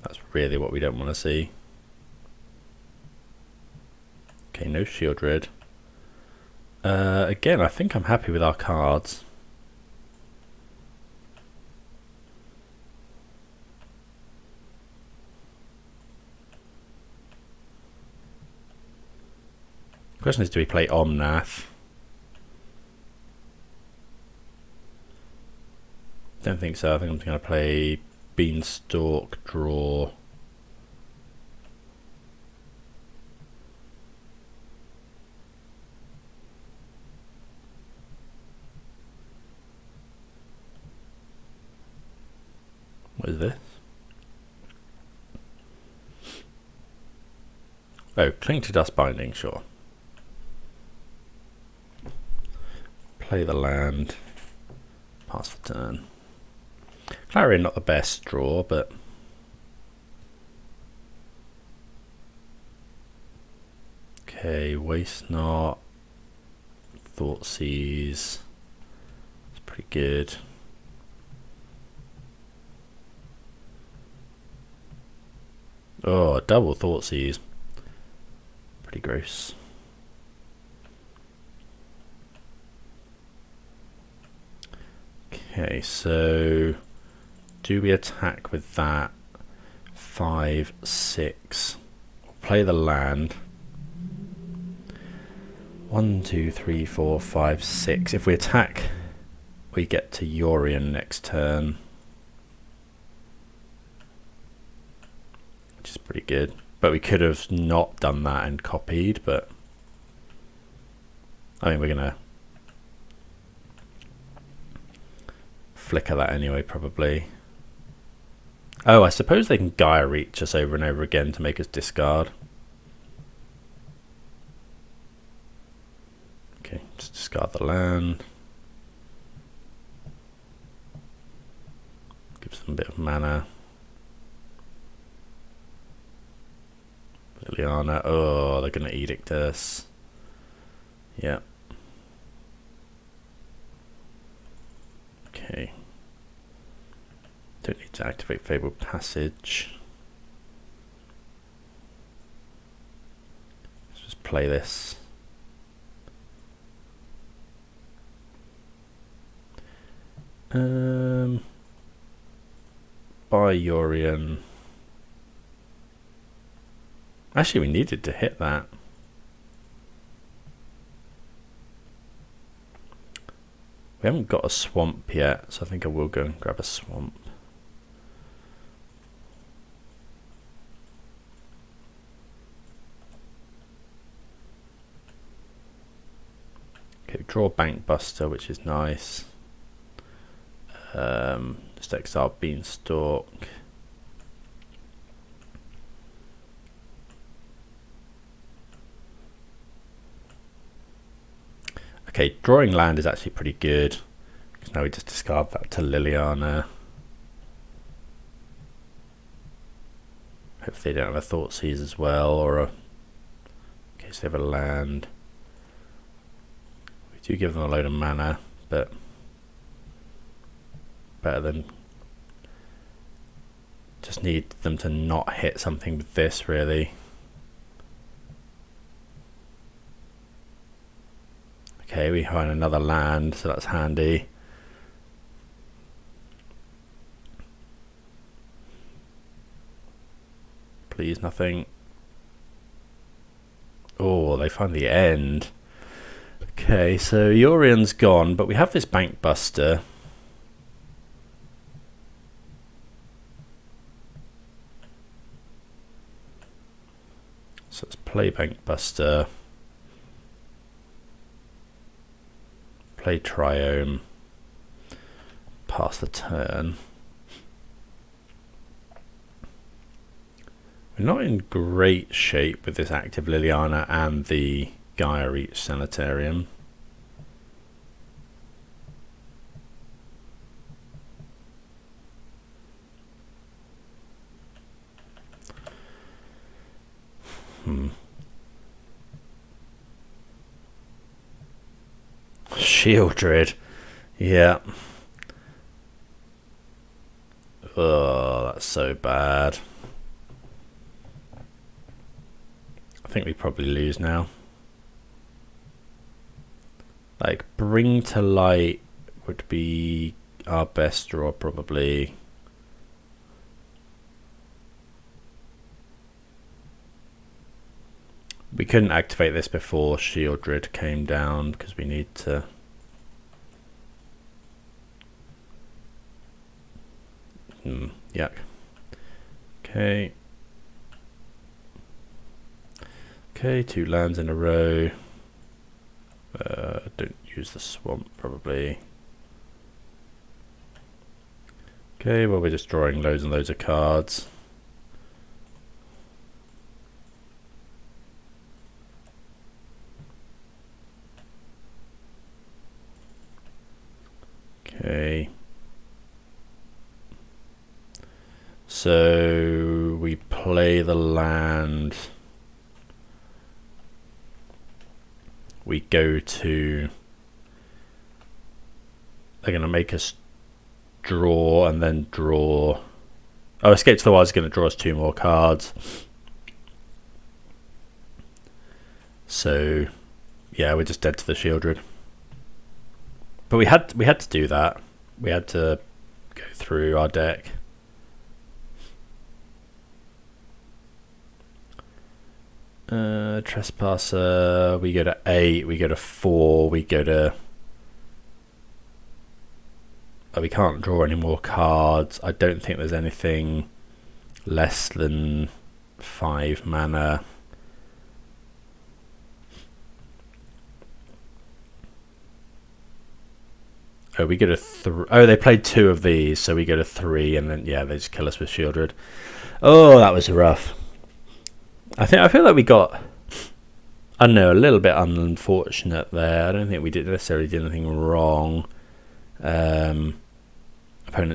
That's really what we don't want to see. Okay, no Shieldred. Again, I think I'm happy with our cards. Question is, do we play Omnath? Don't think so. I think I'm going to play Beanstalk, draw. What is this? Oh, Cling to Dust Binding, sure. Play the land. Pass the turn. Clarion, not the best draw, but okay, Waste Not, Thoughtseize. It's pretty good. Oh, double Thoughtseize. Pretty gross. Okay, so do we attack with that? 5, 6. Play the land. 1, 2, 3, 4, 5, 6. If we attack, we get to Yorion next turn, which is pretty good. But we could have not done that and copied, but I mean, we're going to flicker that anyway, probably. Oh, I suppose they can Gaia Reach us over and over again to make us discard. Okay, just discard the land. Gives them a bit of mana. Liliana, oh, they're going to Edict us. Yeah. Okay. Don't need to activate Fabled Passage. Let's just play this. By Yorion. Actually, we needed to hit that. We haven't got a swamp yet, so I think I will go and grab a swamp. Okay, draw Bank Buster, which is nice. Just exile Beanstalk. Okay, drawing land is actually pretty good, because now we just discard that to Liliana. Hopefully they don't have a Thoughtseize as well, or a, in case they have a land. We do give them a load of mana, but better than, just need them to not hit something with this, really. Okay, we find another land, so that's handy. Please, nothing. Oh, they find the end. Okay, so Yorion's gone, but we have this Bank Buster. So let's play Bank Buster. Play Triome. Pass the turn. We're not in great shape with this active Liliana and the Gaia Reach Sanitarium. Shieldred, yeah. Oh, that's so bad. I think we probably lose now. Like, Bring to Light would be our best draw, probably. We couldn't activate this before Shieldred came down because we need to. Yuck. Okay. Okay, 2 lands in a row. Don't use the swamp, probably. Okay, well, we're just drawing loads and loads of cards. Okay. So we play the land. We go to. They're going to make us draw and then draw. Oh, Escape to the Wild is going to draw us 2 more cards. So, yeah, we're just dead to the Shieldred. But we had to do that. We had to go through our deck. Trespasser, we go to 8, we go to 4, we go to... Oh, we can't draw any more cards. I don't think there's anything less than 5 mana. Oh, we go to 3. Oh, they played 2 of these, so we go to 3, and then yeah, they just kill us with Shieldred. Oh, that was rough. I feel like we got, I don't know, a little bit unfortunate there. I don't think we necessarily did anything wrong. Opponent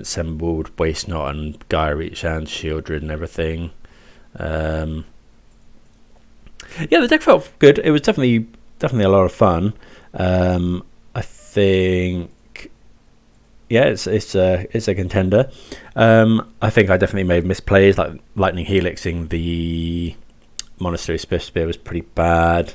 assembled Waste Not and Gaia Reach and Shieldred and everything. Yeah, the deck felt good. It was definitely a lot of fun. I think, yeah, it's a contender. I think I definitely made misplays, like Lightning Helixing the Monastery Spiff Spear was pretty bad.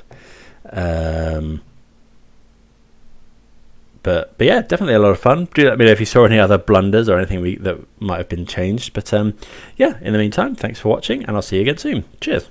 But yeah, definitely a lot of fun. Do let me know if you saw any other blunders or anything that might have been changed. But yeah, in the meantime, thanks for watching, and I'll see you again soon. Cheers.